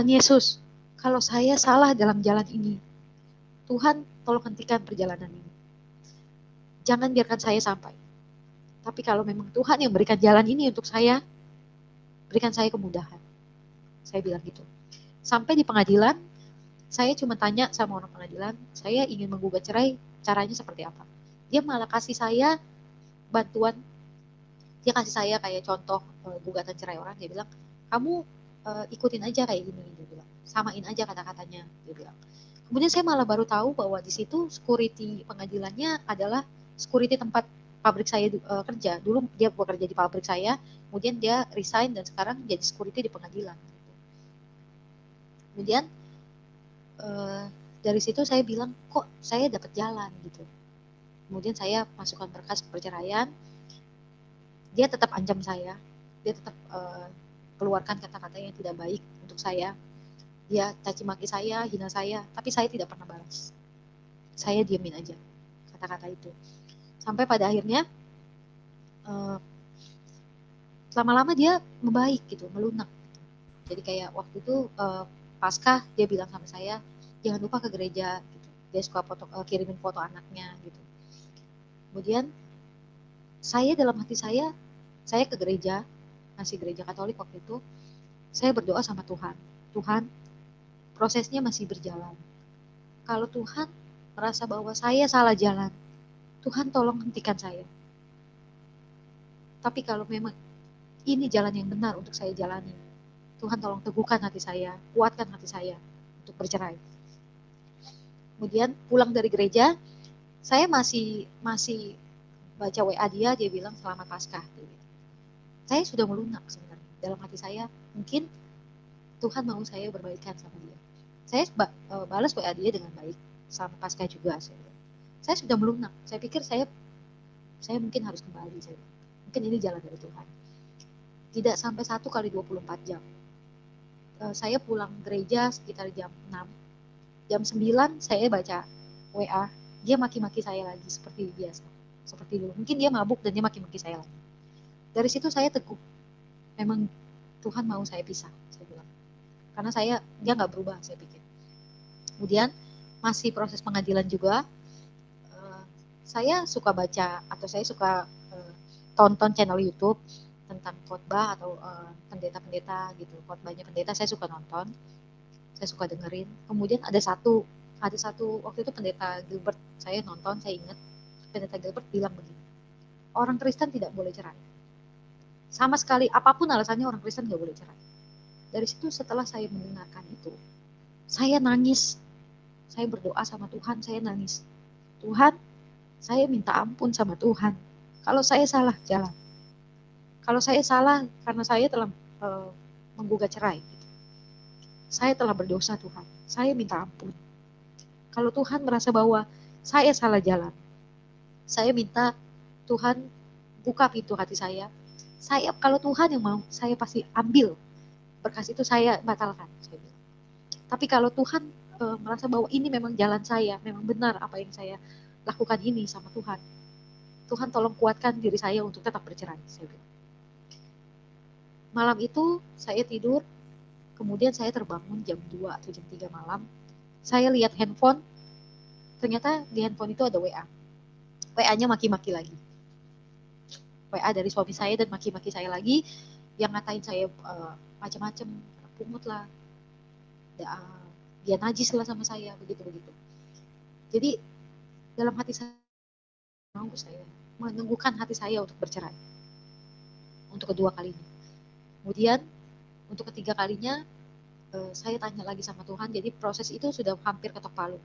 Yesus, kalau saya salah dalam jalan ini, Tuhan tolong hentikan perjalanan ini. Jangan biarkan saya sampai. Tapi kalau memang Tuhan yang berikan jalan ini untuk saya, berikan saya kemudahan. Saya bilang gitu. Sampai di pengadilan, saya cuma tanya sama orang pengadilan, saya ingin menggugat cerai, caranya seperti apa. Dia malah kasih saya bantuan, dia kasih saya kayak contoh gugatan cerai orang, dia bilang, kamu ikutin aja kayak gini, dia bilang, samain aja kata-katanya, dia bilang. Kemudian saya malah baru tahu bahwa di situ security pengadilannya adalah security tempat pabrik saya kerja. Dulu dia bekerja di pabrik saya, kemudian dia resign dan sekarang jadi security di pengadilan. Kemudian dari situ saya bilang, kok saya dapat jalan gitu. Kemudian saya masukkan berkas perceraian, dia tetap ancam saya, dia tetap keluarkan kata-kata yang tidak baik untuk saya. Dia caci maki saya, hina saya, tapi saya tidak pernah balas. Saya diamin aja kata-kata itu. Sampai pada akhirnya lama-lama dia membaik gitu, melunak. Jadi kayak waktu itu Paskah dia bilang sama saya, jangan lupa ke gereja gitu. Dia suka kirimin foto anaknya gitu. Kemudian saya dalam hati saya ke gereja, masih gereja Katolik waktu itu, saya berdoa sama Tuhan. Tuhan, prosesnya masih berjalan. Kalau Tuhan merasa bahwa saya salah jalan, Tuhan tolong hentikan saya. Tapi kalau memang ini jalan yang benar untuk saya jalani, Tuhan tolong teguhkan hati saya, kuatkan hati saya untuk bercerai. Kemudian pulang dari gereja, saya masih baca WA dia bilang selamat Paskah. Saya sudah melunak sebenarnya. Dalam hati saya, mungkin Tuhan mau saya berbaikan sama dia. Saya balas WA dia dengan baik, selamat Paskah juga. Saya sudah melunak. Saya pikir saya mungkin harus kembali. Mungkin ini jalan dari Tuhan. Tidak sampai 1 kali 24 jam. Saya pulang gereja sekitar jam 6. Jam 9 saya baca WA. Dia maki-maki saya lagi seperti biasa. Seperti dulu. Mungkin dia mabuk dan dia maki-maki saya lagi. Dari situ saya teguh. Memang Tuhan mau saya pisah. Saya bilang. Karena dia nggak berubah, saya pikir. Kemudian masih proses pengadilan juga. Saya suka baca atau saya suka tonton channel YouTube tentang khotbah atau pendeta-pendeta gitu. Khotbahnya pendeta saya suka nonton. Saya suka dengerin. Kemudian ada satu waktu itu pendeta Gilbert, saya nonton, saya ingat pendeta Gilbert bilang begini. Orang Kristen tidak boleh cerai. Sama sekali apapun alasannya orang Kristen nggak boleh cerai. Dari situ setelah saya mendengarkan itu, saya nangis. Saya berdoa sama Tuhan, saya nangis. Tuhan, saya minta ampun sama Tuhan. Kalau saya salah jalan. Kalau saya salah karena saya telah menggugat cerai. Gitu. Saya telah berdosa Tuhan. Saya minta ampun. Kalau Tuhan merasa bahwa saya salah jalan, saya minta Tuhan buka pintu hati saya. Kalau Tuhan yang mau, saya pasti ambil berkas itu, saya batalkan. Tapi kalau Tuhan merasa bahwa ini memang jalan saya, memang benar apa yang saya lakukan ini sama Tuhan, Tuhan tolong kuatkan diri saya untuk tetap bercerai. Saya bilang. Malam itu saya tidur, kemudian saya terbangun jam 2 atau jam 3 malam. Saya lihat handphone, ternyata di handphone itu ada WA. WA-nya maki-maki lagi. WA dari suami saya dan maki-maki saya lagi, yang ngatain saya macam-macam, pungut lah, dia najis lah sama saya, begitu-begitu. Jadi dalam hati saya menunggukan hati saya untuk bercerai untuk kedua kalinya. Kemudian untuk ketiga kalinya saya tanya lagi sama Tuhan. Jadi proses itu sudah hampir ketok palu.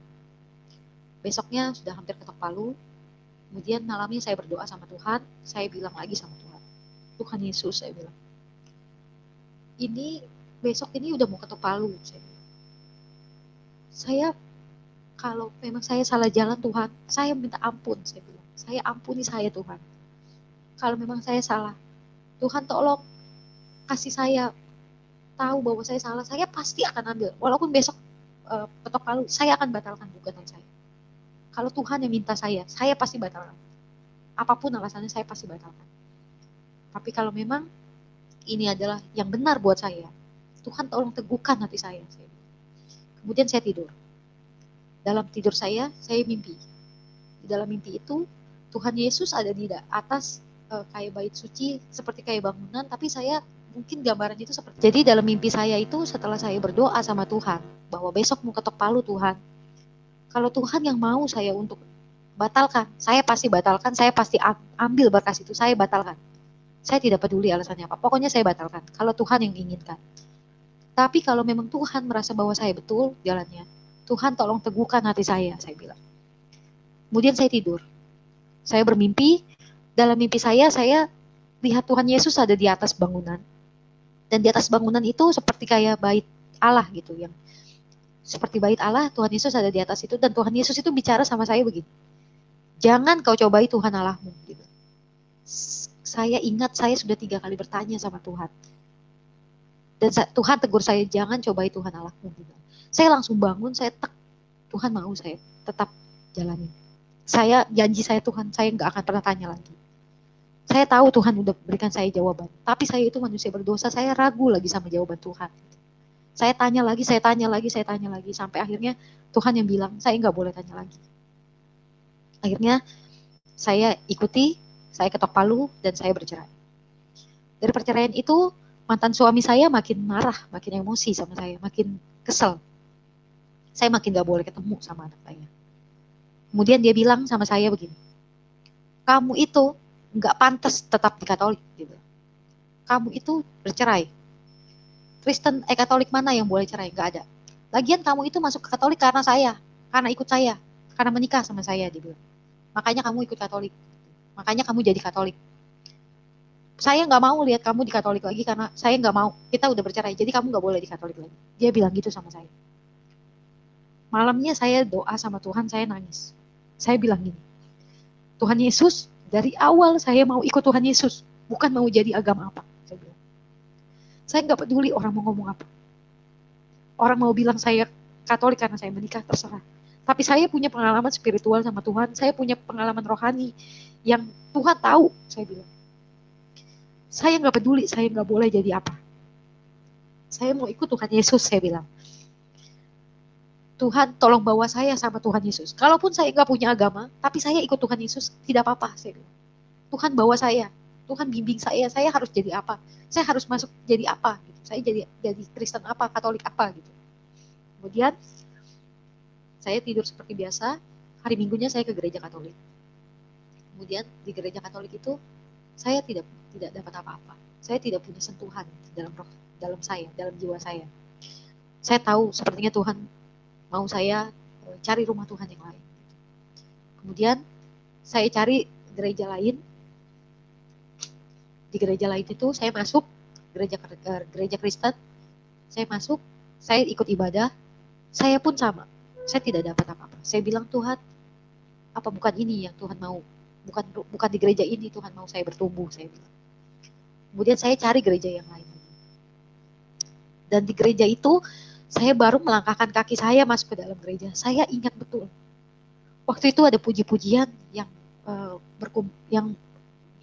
Besoknya sudah hampir ketok palu. Kemudian malamnya saya berdoa sama Tuhan. Saya bilang lagi sama Tuhan, Tuhan Yesus, saya bilang, ini besok ini udah mau ketok palu. Saya kalau memang saya salah jalan Tuhan, saya minta ampun. Saya bilang, saya ampuni saya Tuhan. Kalau memang saya salah, Tuhan tolong kasih saya tahu bahwa saya salah. Saya pasti akan ambil. Walaupun besok ketok palu, saya akan batalkan gugatan saya. Kalau Tuhan yang minta saya pasti batalkan. Apapun alasannya saya pasti batalkan. Tapi kalau memang ini adalah yang benar buat saya, Tuhan tolong teguhkan hati saya. Kemudian saya tidur. Dalam tidur saya mimpi. Di dalam mimpi itu, Tuhan Yesus ada di atas kayak bait suci, seperti kayak bangunan, tapi saya mungkin gambarannya itu seperti. Jadi dalam mimpi saya itu setelah saya berdoa sama Tuhan, bahwa besok mau ketok palu Tuhan, kalau Tuhan yang mau saya untuk batalkan, saya pasti batalkan, saya pasti ambil berkas itu, saya batalkan. Saya tidak peduli alasannya apa, pokoknya saya batalkan, kalau Tuhan yang inginkan. Tapi kalau memang Tuhan merasa bahwa saya betul jalannya, Tuhan tolong teguhkan hati saya bilang. Kemudian saya tidur. Saya bermimpi dalam mimpi saya lihat Tuhan Yesus ada di atas bangunan. Dan di atas bangunan itu seperti kayak bait Allah gitu, yang seperti bait Allah, Tuhan Yesus ada di atas itu, dan Tuhan Yesus itu bicara sama saya begini, jangan kau cobai Tuhan Allahmu. Gitu. Saya ingat saya sudah 3 kali bertanya sama Tuhan. Dan Tuhan tegur saya, jangan cobai Tuhan Allahmu. Gitu. Saya langsung bangun, saya Tuhan mau saya tetap jalani. Saya janji saya Tuhan, saya nggak akan pernah tanya lagi. Saya tahu Tuhan udah berikan saya jawaban, tapi saya itu manusia berdosa, saya ragu lagi sama jawaban Tuhan. Saya tanya lagi, sampai akhirnya Tuhan yang bilang, saya nggak boleh tanya lagi. Akhirnya saya ikuti, saya ketok palu, dan saya bercerai. Dari perceraian itu, mantan suami saya makin marah, makin emosi sama saya, makin kesel. Saya makin gak boleh ketemu sama anak saya. Kemudian dia bilang sama saya begini, kamu itu gak pantas tetap di Katolik. Gitu. Kamu itu bercerai. Kristen Katolik mana yang boleh cerai? Gak ada. Lagian kamu itu masuk ke Katolik karena saya, karena ikut saya, karena menikah sama saya, dia bilang. Makanya kamu ikut Katolik. Makanya kamu jadi Katolik. Saya nggak mau lihat kamu di Katolik lagi karena saya nggak mau. Kita udah bercerai, jadi kamu nggak boleh di Katolik lagi. Dia bilang gitu sama saya. Malamnya saya doa sama Tuhan, saya nangis. Saya bilang gini, Tuhan Yesus, dari awal saya mau ikut Tuhan Yesus, bukan mau jadi agama apa. Saya bilang. Saya nggak peduli orang mau ngomong apa. Orang mau bilang saya Katolik karena saya menikah, terserah. Tapi saya punya pengalaman spiritual sama Tuhan, saya punya pengalaman rohani yang Tuhan tahu, saya bilang. Saya nggak peduli, saya nggak boleh jadi apa. Saya mau ikut Tuhan Yesus, saya bilang. Tuhan tolong bawa saya sama Tuhan Yesus. Kalaupun saya nggak punya agama, tapi saya ikut Tuhan Yesus, tidak apa-apa, saya bilang. Tuhan bawa saya, Tuhan bimbing saya harus jadi apa, saya harus masuk jadi apa, gitu. Saya jadi Kristen apa, Katolik apa, gitu. Kemudian saya tidur seperti biasa, hari Minggunya saya ke gereja Katolik. Kemudian di gereja Katolik itu saya tidak dapat apa-apa. Saya tidak punya sentuhan dalam roh, dalam jiwa saya. Saya tahu sepertinya Tuhan mau saya cari rumah Tuhan yang lain. Kemudian saya cari gereja lain. Di gereja lain itu saya masuk gereja Kristen. Saya masuk, saya ikut ibadah. Saya pun sama. Saya tidak dapat apa-apa. Saya bilang, Tuhan, apa bukan ini yang Tuhan mau? Bukan di gereja ini Tuhan mau saya bertumbuh, saya bilang. Kemudian saya cari gereja yang lain. Dan di gereja itu saya baru melangkahkan kaki saya masuk ke dalam gereja. Saya ingat betul. Waktu itu ada puji-pujian yang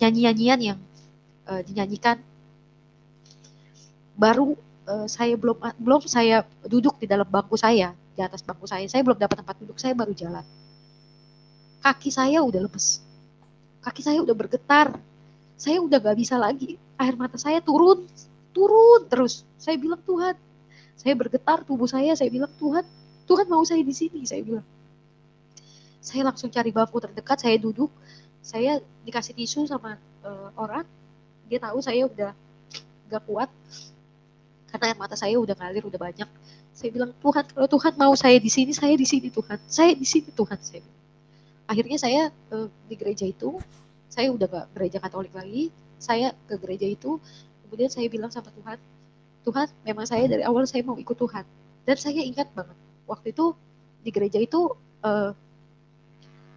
nyanyi-nyanyian yang dinyanyikan. Baru saya belum saya duduk di dalam bangku saya, di atas bangku saya belum dapat tempat duduk, saya baru jalan. Kaki saya udah lemes. Kaki saya udah bergetar. Saya udah gak bisa lagi. Air mata saya turun terus. Saya bilang, Tuhan, saya bergetar tubuh saya bilang, Tuhan mau saya di sini, saya bilang. Saya langsung cari bangku terdekat, saya duduk, saya dikasih tisu sama orang, dia tahu saya udah gak kuat, karena air mata saya udah ngalir, udah banyak. Saya bilang, Tuhan, kalau Tuhan mau saya di sini Tuhan, saya di sini Tuhan, saya bilang. Akhirnya saya di gereja itu, saya udah gak gereja Katolik lagi, saya ke gereja itu, kemudian saya bilang sama Tuhan, memang saya dari awal saya mau ikut Tuhan. Dan saya ingat banget, waktu itu di gereja itu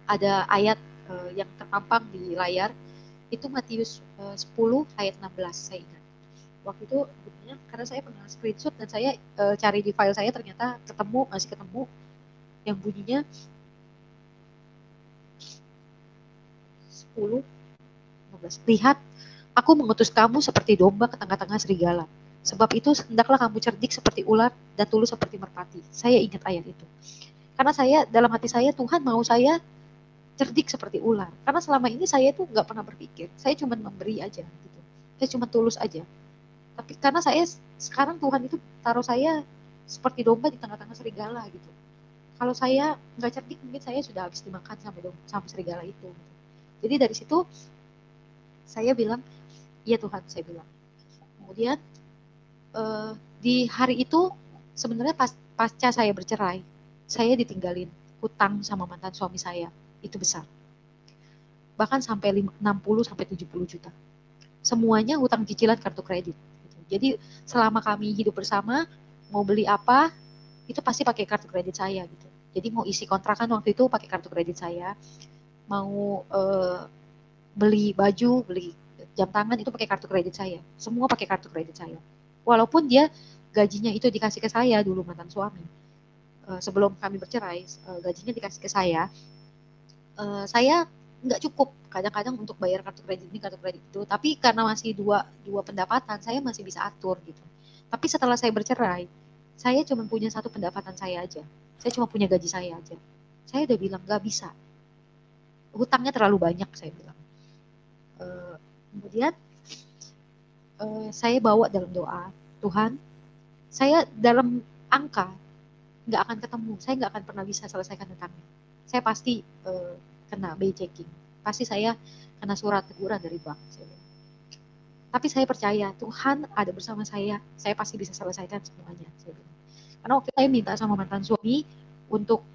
ada ayat yang terpampang di layar, itu Matius 10 ayat 16, saya ingat. Waktu itu, karena saya pernah screenshot dan saya cari di file saya, ternyata masih ketemu, yang bunyinya 10, 15. Lihat, aku mengutus kamu seperti domba ke tengah-tengah serigala. Sebab itu hendaklah kamu cerdik seperti ular dan tulus seperti merpati. Saya ingat ayat itu. Karena dalam hati saya, Tuhan mau saya cerdik seperti ular. Karena selama ini saya tuh nggak pernah berpikir. Saya cuma memberi aja gitu. Saya cuma tulus aja. Tapi karena sekarang Tuhan itu taruh saya seperti domba di tengah-tengah serigala gitu. Kalau saya nggak cerdik, mungkin saya sudah habis dimakan sama serigala itu. Jadi dari situ saya bilang, iya Tuhan, saya bilang. Kemudian di hari itu sebenarnya pasca saya bercerai, saya ditinggalin hutang sama mantan suami saya, itu besar. bahkan sampai 60 sampai 70 juta. Semuanya hutang cicilan kartu kredit. Jadi selama kami hidup bersama, mau beli apa, itu pasti pakai kartu kredit saya gitu. Jadi mau isi kontrakan waktu itu pakai kartu kredit saya, mau beli baju, beli jam tangan itu pakai kartu kredit saya. Semua pakai kartu kredit saya. Walaupun dia gajinya itu dikasih ke saya dulu mantan suami. Sebelum kami bercerai, gajinya dikasih ke saya nggak cukup kadang-kadang untuk bayar kartu kredit ini kartu kredit itu, tapi karena masih dua pendapatan saya masih bisa atur gitu. Tapi setelah saya bercerai, saya cuma punya satu pendapatan saya aja, saya cuma punya gaji saya aja. Saya udah bilang nggak bisa, hutangnya terlalu banyak saya bilang. Kemudian saya bawa dalam doa, Tuhan, saya dalam angka nggak akan ketemu, saya nggak akan pernah bisa selesaikan hutangnya. Saya pasti kena BI checking, pasti saya kena surat teguran dari bank. Tapi saya percaya Tuhan ada bersama saya pasti bisa selesaikan semuanya. Karena waktu saya minta sama mantan suami untuk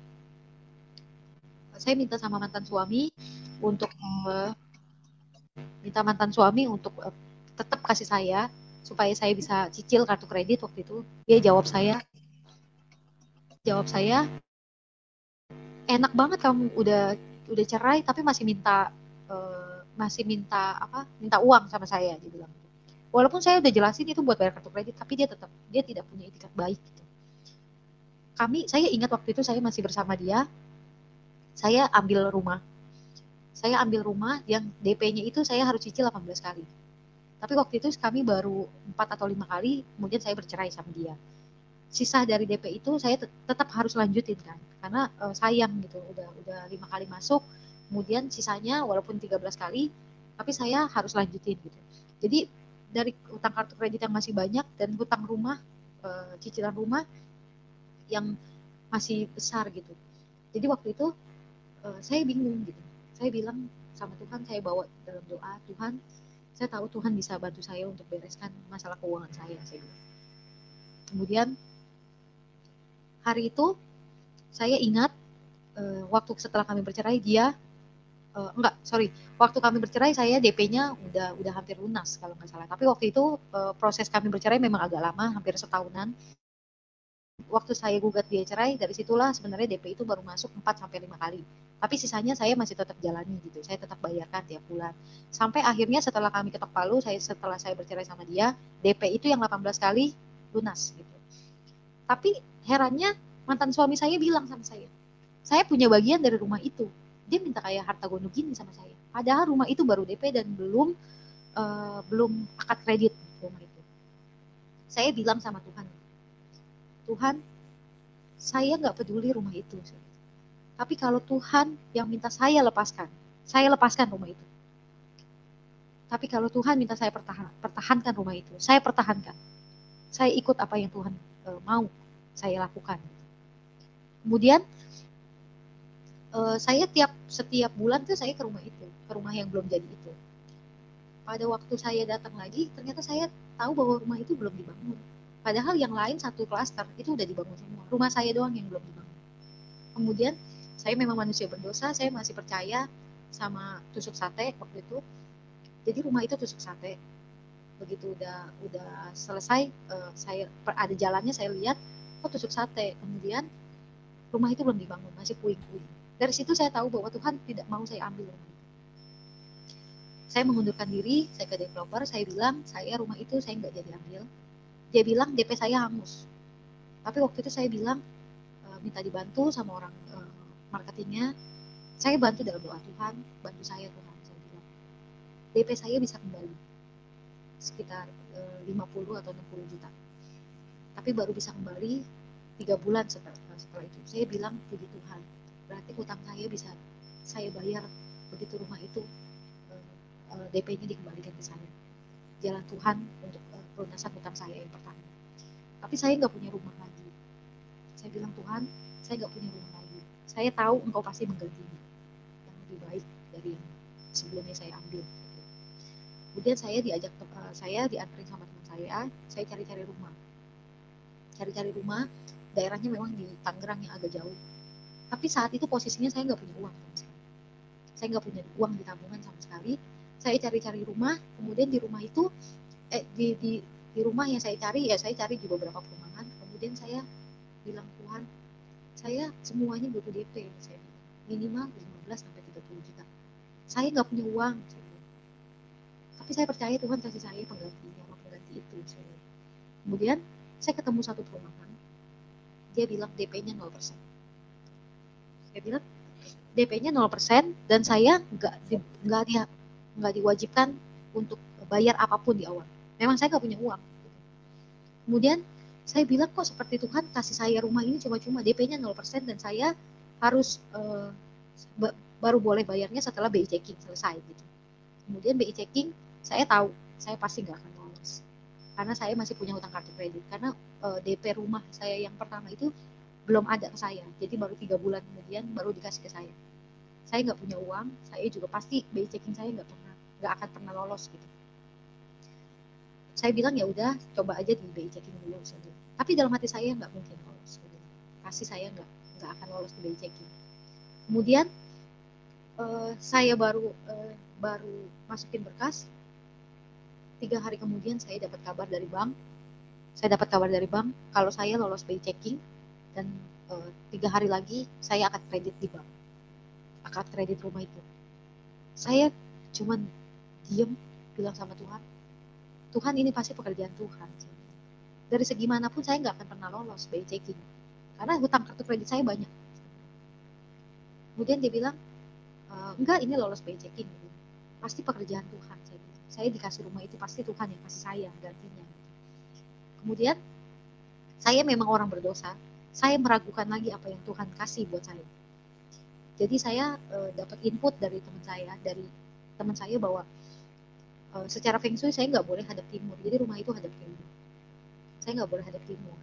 tetap kasih saya supaya saya bisa cicil kartu kredit. Waktu itu dia jawab saya, enak banget kamu udah cerai tapi masih minta uang sama saya, dia bilang. Walaupun saya udah jelasin itu buat bayar kartu kredit, tapi dia tidak punya etikat baik gitu. Saya ingat waktu itu saya masih bersama dia, saya ambil rumah yang DP-nya itu saya harus cicil 18 kali. Tapi waktu itu kami baru 4 atau 5 kali, kemudian saya bercerai sama dia. Sisa dari DP itu saya tetap harus lanjutin kan, karena sayang gitu, udah 5 kali masuk, kemudian sisanya walaupun 13 kali, tapi saya harus lanjutin gitu. Jadi dari hutang kartu kredit yang masih banyak dan hutang rumah, cicilan rumah yang masih besar gitu. Jadi waktu itu saya bingung gitu. Saya bilang sama Tuhan, saya bawa dalam doa, Tuhan, saya tahu Tuhan bisa bantu saya untuk bereskan masalah keuangan saya bilang. Kemudian hari itu saya ingat waktu setelah kami bercerai waktu kami bercerai saya DP-nya udah hampir lunas kalau nggak salah. Tapi waktu itu proses kami bercerai memang agak lama, hampir setahunan. Waktu saya gugat dia cerai, dari situlah sebenarnya DP itu baru masuk 4 sampai 5 kali. Tapi sisanya saya masih tetap jalani gitu. Saya tetap bayarkan tiap bulan. Sampai akhirnya setelah kami ketok palu, setelah saya bercerai sama dia, DP itu yang 18 kali lunas gitu. Tapi herannya mantan suami saya bilang sama saya punya bagian dari rumah itu. Dia minta kayak harta gono gini sama saya. Padahal rumah itu baru DP dan belum akad kredit rumah itu. Saya bilang sama Tuhan, saya nggak peduli rumah itu. Tapi kalau Tuhan yang minta saya lepaskan rumah itu. Tapi kalau Tuhan minta saya pertahankan rumah itu, saya pertahankan. Saya ikut apa yang Tuhan mau saya lakukan. Kemudian saya setiap bulan tuh saya ke rumah yang belum jadi itu. Pada waktu saya datang lagi, ternyata saya tahu bahwa rumah itu belum dibangun. Padahal yang lain satu klaster itu udah dibangun semua. Rumah saya doang yang belum dibangun. Kemudian saya memang manusia berdosa, saya masih percaya sama tusuk sate waktu itu. Jadi rumah itu tusuk sate. Begitu udah selesai, saya ada jalannya, saya lihat, tusuk sate. Kemudian rumah itu belum dibangun, masih puing-puing. Dari situ saya tahu bahwa Tuhan tidak mau saya ambil rumah itu. Saya mengundurkan diri, saya ke developer, saya bilang, rumah itu saya nggak jadi ambil. Dia bilang DP saya hangus. Tapi waktu itu saya bilang, minta dibantu sama orang marketingnya. Saya bantu dalam doa, Tuhan, bantu saya Tuhan. Saya bilang, DP saya bisa kembali. Sekitar 50 atau 60 juta. Tapi baru bisa kembali 3 bulan setelah itu. Saya bilang, puji Tuhan, berarti hutang saya bisa saya bayar begitu rumah itu DP-nya dikembalikan ke saya. Jalan Tuhan untuk pelunasan hutang saya yang pertama. Tapi saya nggak punya rumah lagi. Saya bilang, Tuhan, saya nggak punya rumah lagi. Saya tahu Engkau pasti menggantinya yang lebih baik dari yang sebelumnya saya ambil. Kemudian saya diantarin sama teman saya cari-cari rumah. Daerahnya memang di Tangerang yang agak jauh. Tapi saat itu posisinya saya nggak punya uang. saya nggak punya uang di tabungan sama sekali. Saya cari-cari rumah, kemudian di rumah itu di rumah yang saya cari di beberapa perumahan. Kemudian saya bilang, Tuhan, saya semuanya butuh DP, saya minimal 15 sampai 30 juta. Saya nggak punya uang, tapi saya percaya Tuhan kasih saya pengganti itu. Kemudian saya ketemu satu perumahan, dia bilang DP-nya 0%. Saya bilang DP-nya 0% dan saya nggak diwajibkan untuk bayar apapun di awal. Memang saya nggak punya uang. Kemudian saya bilang, kok seperti Tuhan kasih saya rumah ini cuma-cuma, DP-nya 0% dan saya harus baru boleh bayarnya setelah BI checking selesai gitu. Kemudian BI checking saya tahu saya pasti nggak akan lolos karena saya masih punya hutang kartu kredit, karena DP rumah saya yang pertama itu belum ada ke saya, jadi baru 3 bulan kemudian baru dikasih ke saya. Saya nggak punya uang, saya juga pasti BI checking saya nggak akan pernah lolos gitu. Saya bilang ya udah coba aja di BI checking dulu saja. Tapi dalam hati saya nggak mungkin lolos. Pasti saya nggak akan lolos di BI checking. Kemudian saya baru masukin berkas. 3 hari kemudian saya dapat kabar dari bank. Kalau saya lolos BI checking dan 3 hari lagi saya akan kredit di bank. Akad kredit rumah itu. Saya cuman diem bilang sama Tuhan, Tuhan ini pasti pekerjaan Tuhan. Dari segi manapun saya nggak akan pernah lolos BI checking karena hutang kartu kredit saya banyak. Kemudian dia bilang, enggak, ini lolos BI checking. Pasti pekerjaan Tuhan. Saya dikasih rumah itu pasti Tuhan yang kasih saya gantinya. Kemudian saya memang orang berdosa. Saya meragukan lagi apa yang Tuhan kasih buat saya. Jadi saya dapat input dari teman saya bahwa secara feng shui saya nggak boleh hadap timur. Jadi rumah itu hadap timur. Saya nggak boleh hadap timur.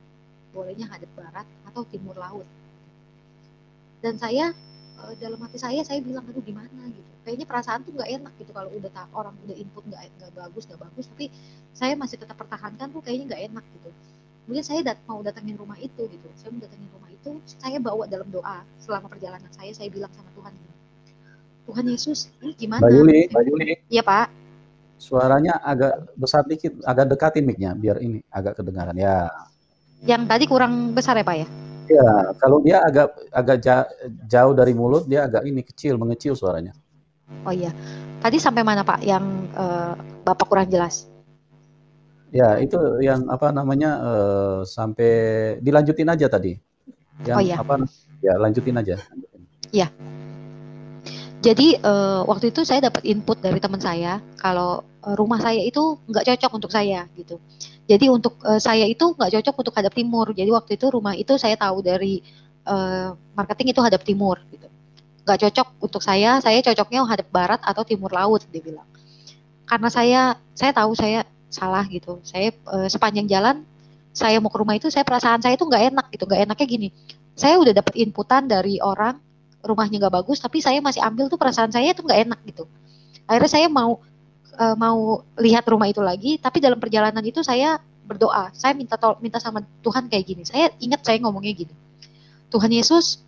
Bolehnya hadap barat atau timur laut. Dan saya dalam hati saya bilang, aduh gimana gitu. Kayaknya perasaan tuh nggak enak gitu kalau orang udah input nggak bagus, tapi saya masih tetap pertahankan tuh kayaknya nggak enak gitu. Kemudian saya mau datengin rumah itu gitu. Saya bawa dalam doa selama perjalanan saya bilang sama Tuhan, Tuhan Yesus, ini gimana? Mbak Yuli. Iya Pak. Suaranya agak besar dikit, agak dekati mic-nya biar ini agak kedengaran ya. Yang tadi kurang besar ya Pak ya? Ya, kalau dia agak jauh dari mulut, dia agak mengecil suaranya. Oh iya. Tadi sampai mana Pak yang Bapak kurang jelas? Ya, itu yang sampai dilanjutin aja tadi. Yang lanjutin aja. Iya. Jadi waktu itu saya dapat input dari teman saya kalau rumah saya itu nggak cocok untuk saya gitu. Jadi untuk saya itu nggak cocok untuk hadap timur. Jadi waktu itu rumah itu saya tahu dari marketing itu hadap timur gitu. Nggak cocok untuk saya cocoknya hadap barat atau timur laut, dia bilang. Karena saya tahu saya salah gitu. Saya sepanjang jalan saya mau ke rumah itu perasaan saya itu nggak enak gitu. Nggak enaknya gini. Saya udah dapat inputan dari orang rumahnya nggak bagus, tapi saya masih ambil tuh perasaan saya itu nggak enak gitu. Akhirnya saya mau lihat rumah itu lagi, tapi dalam perjalanan itu saya berdoa, saya minta sama Tuhan kayak gini. Saya ingat saya ngomongnya gini, Tuhan Yesus,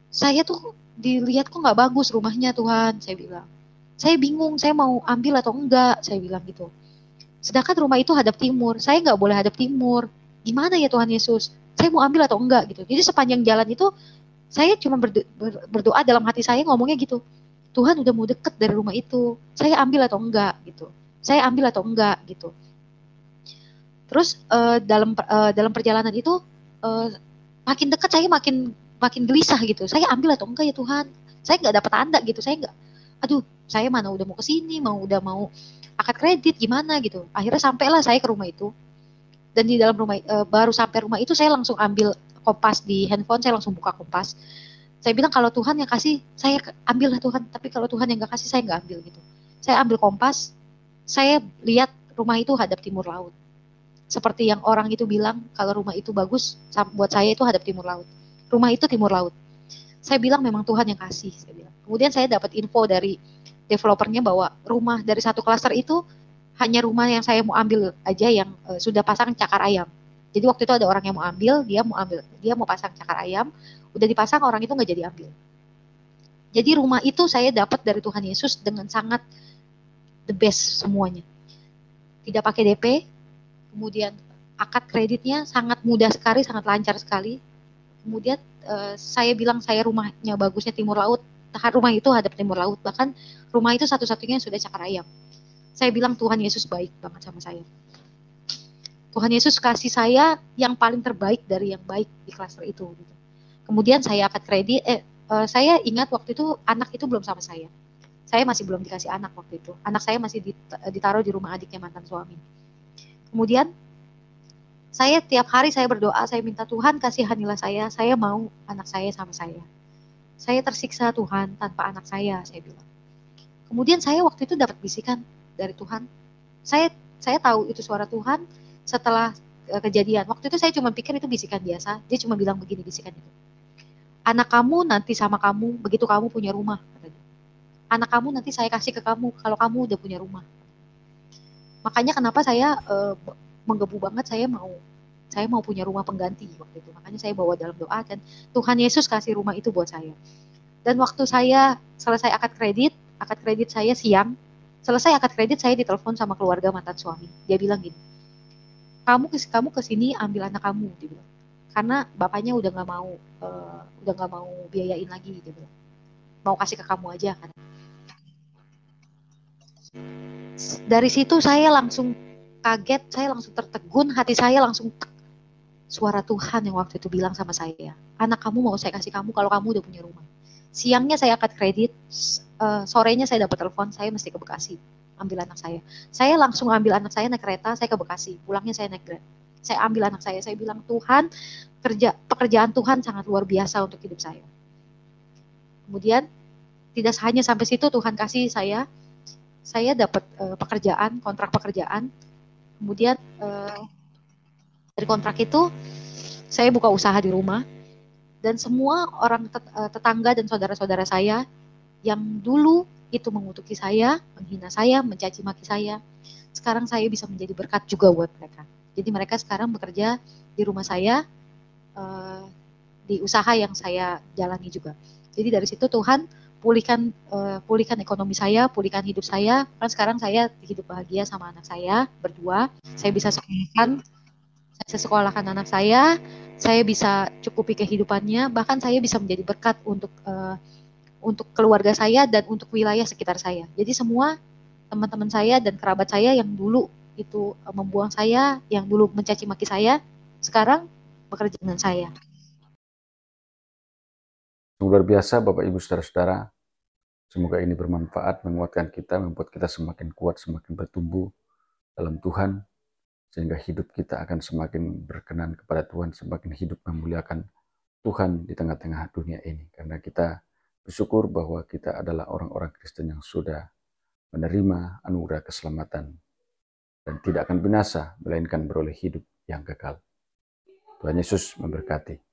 saya tuh dilihat kok nggak bagus rumahnya Tuhan, saya bilang. Saya bingung, saya mau ambil atau enggak, saya bilang gitu. Sedangkan rumah itu hadap timur, saya nggak boleh hadap timur. Gimana ya Tuhan Yesus? Saya mau ambil atau enggak gitu. Jadi sepanjang jalan itu saya cuma berdoa dalam hati saya ngomongnya gitu. Tuhan udah mau deket dari rumah itu. Saya ambil atau enggak gitu. Terus dalam perjalanan itu makin dekat saya makin gelisah gitu. Saya ambil atau enggak ya Tuhan? Saya nggak dapat tanda gitu. Saya mana udah mau kesini, udah mau akad kredit gimana gitu. Akhirnya sampailah saya ke rumah itu. Dan di dalam rumah baru sampai rumah itu saya langsung ambil Kompas di handphone, saya langsung buka Kompas. Saya bilang kalau Tuhan yang kasih, saya ambil lah Tuhan. Tapi kalau Tuhan yang nggak kasih, saya nggak ambil gitu. Saya ambil Kompas, saya lihat rumah itu hadap timur laut. Seperti yang orang itu bilang, kalau rumah itu bagus, buat saya itu hadap timur laut. Rumah itu timur laut. Saya bilang memang Tuhan yang kasih. Saya bilang. Kemudian saya dapat info dari developernya bahwa rumah dari satu klaster itu hanya rumah yang saya mau ambil aja yang sudah pasang cakar ayam. Jadi waktu itu ada orang yang mau ambil, dia mau pasang cakar ayam, udah dipasang, orang itu nggak jadi ambil. Jadi rumah itu saya dapat dari Tuhan Yesus dengan sangat the best semuanya. Tidak pakai DP, kemudian akad kreditnya sangat mudah sekali, sangat lancar sekali. Kemudian saya bilang saya rumahnya bagusnya timur laut, rumah itu hadap timur laut, bahkan rumah itu satu-satunya yang sudah cakar ayam. Saya bilang Tuhan Yesus baik banget sama saya. Tuhan Yesus kasih saya yang paling terbaik dari yang baik di klaster itu. Gitu. Kemudian saya akad kredit, saya ingat waktu itu anak itu belum sama saya. Saya masih belum dikasih anak waktu itu. Anak saya masih ditaruh di rumah adiknya mantan suami. Kemudian saya tiap hari saya berdoa, saya minta Tuhan kasihanilah saya mau anak saya sama saya. Saya tersiksa Tuhan tanpa anak saya bilang. Kemudian saya waktu itu dapat bisikan dari Tuhan. Saya tahu itu suara Tuhan setelah kejadian. Waktu itu saya cuma pikir itu bisikan biasa. Dia cuma bilang begini bisikan itu. Anak kamu nanti sama kamu begitu kamu punya rumah. Katanya. Anak kamu nanti saya kasih ke kamu kalau kamu udah punya rumah. Makanya kenapa saya menggebu banget saya mau punya rumah pengganti waktu itu. Makanya saya bawa dalam doa dan Tuhan Yesus kasih rumah itu buat saya. Dan waktu saya selesai akad kredit saya siang, selesai akad kredit saya ditelepon sama keluarga mantan suami. Dia bilang gini, kamu kesini ambil anak kamu, dia bilang. Karena bapaknya udah nggak mau biayain lagi, dia bilang. Mau kasih ke kamu aja kan. Dari situ saya langsung kaget, saya langsung tertegun, hati saya langsung suara Tuhan yang waktu itu bilang sama saya, anak kamu mau saya kasih kamu kalau kamu udah punya rumah. Siangnya saya akad kredit, sorenya saya dapat telepon, saya mesti ke Bekasi, ambil anak saya. Saya langsung ambil anak saya naik kereta, saya ke Bekasi, pulangnya saya naik Grab. Saya ambil anak saya bilang Tuhan, pekerjaan Tuhan sangat luar biasa untuk hidup saya. Kemudian tidak hanya sampai situ Tuhan kasih saya dapat pekerjaan, kontrak pekerjaan. Kemudian dari kontrak itu saya buka usaha di rumah dan semua orang tetangga dan saudara-saudara saya yang dulu itu mengutuki saya, menghina saya, mencaci maki saya, sekarang saya bisa menjadi berkat juga buat mereka. Jadi mereka sekarang bekerja di rumah saya, di usaha yang saya jalani juga. Jadi dari situ Tuhan pulihkan ekonomi saya, pulihkan hidup saya. Kan sekarang saya hidup bahagia sama anak saya berdua. Saya bisa sekolahkan anak saya bisa cukupi kehidupannya, bahkan saya bisa menjadi berkat untuk keluarga saya dan untuk wilayah sekitar saya. Jadi semua teman-teman saya dan kerabat saya yang dulu itu membuang saya, yang dulu mencaci maki saya, sekarang bekerja dengan saya. Luar biasa Bapak Ibu Saudara-saudara. Semoga ini bermanfaat, menguatkan kita, membuat kita semakin kuat, semakin bertumbuh dalam Tuhan, sehingga hidup kita akan semakin berkenan kepada Tuhan, semakin hidup memuliakan Tuhan di tengah-tengah dunia ini. Karena kita bersyukur bahwa kita adalah orang-orang Kristen yang sudah menerima anugerah keselamatan dan tidak akan binasa, melainkan beroleh hidup yang kekal. Tuhan Yesus memberkati.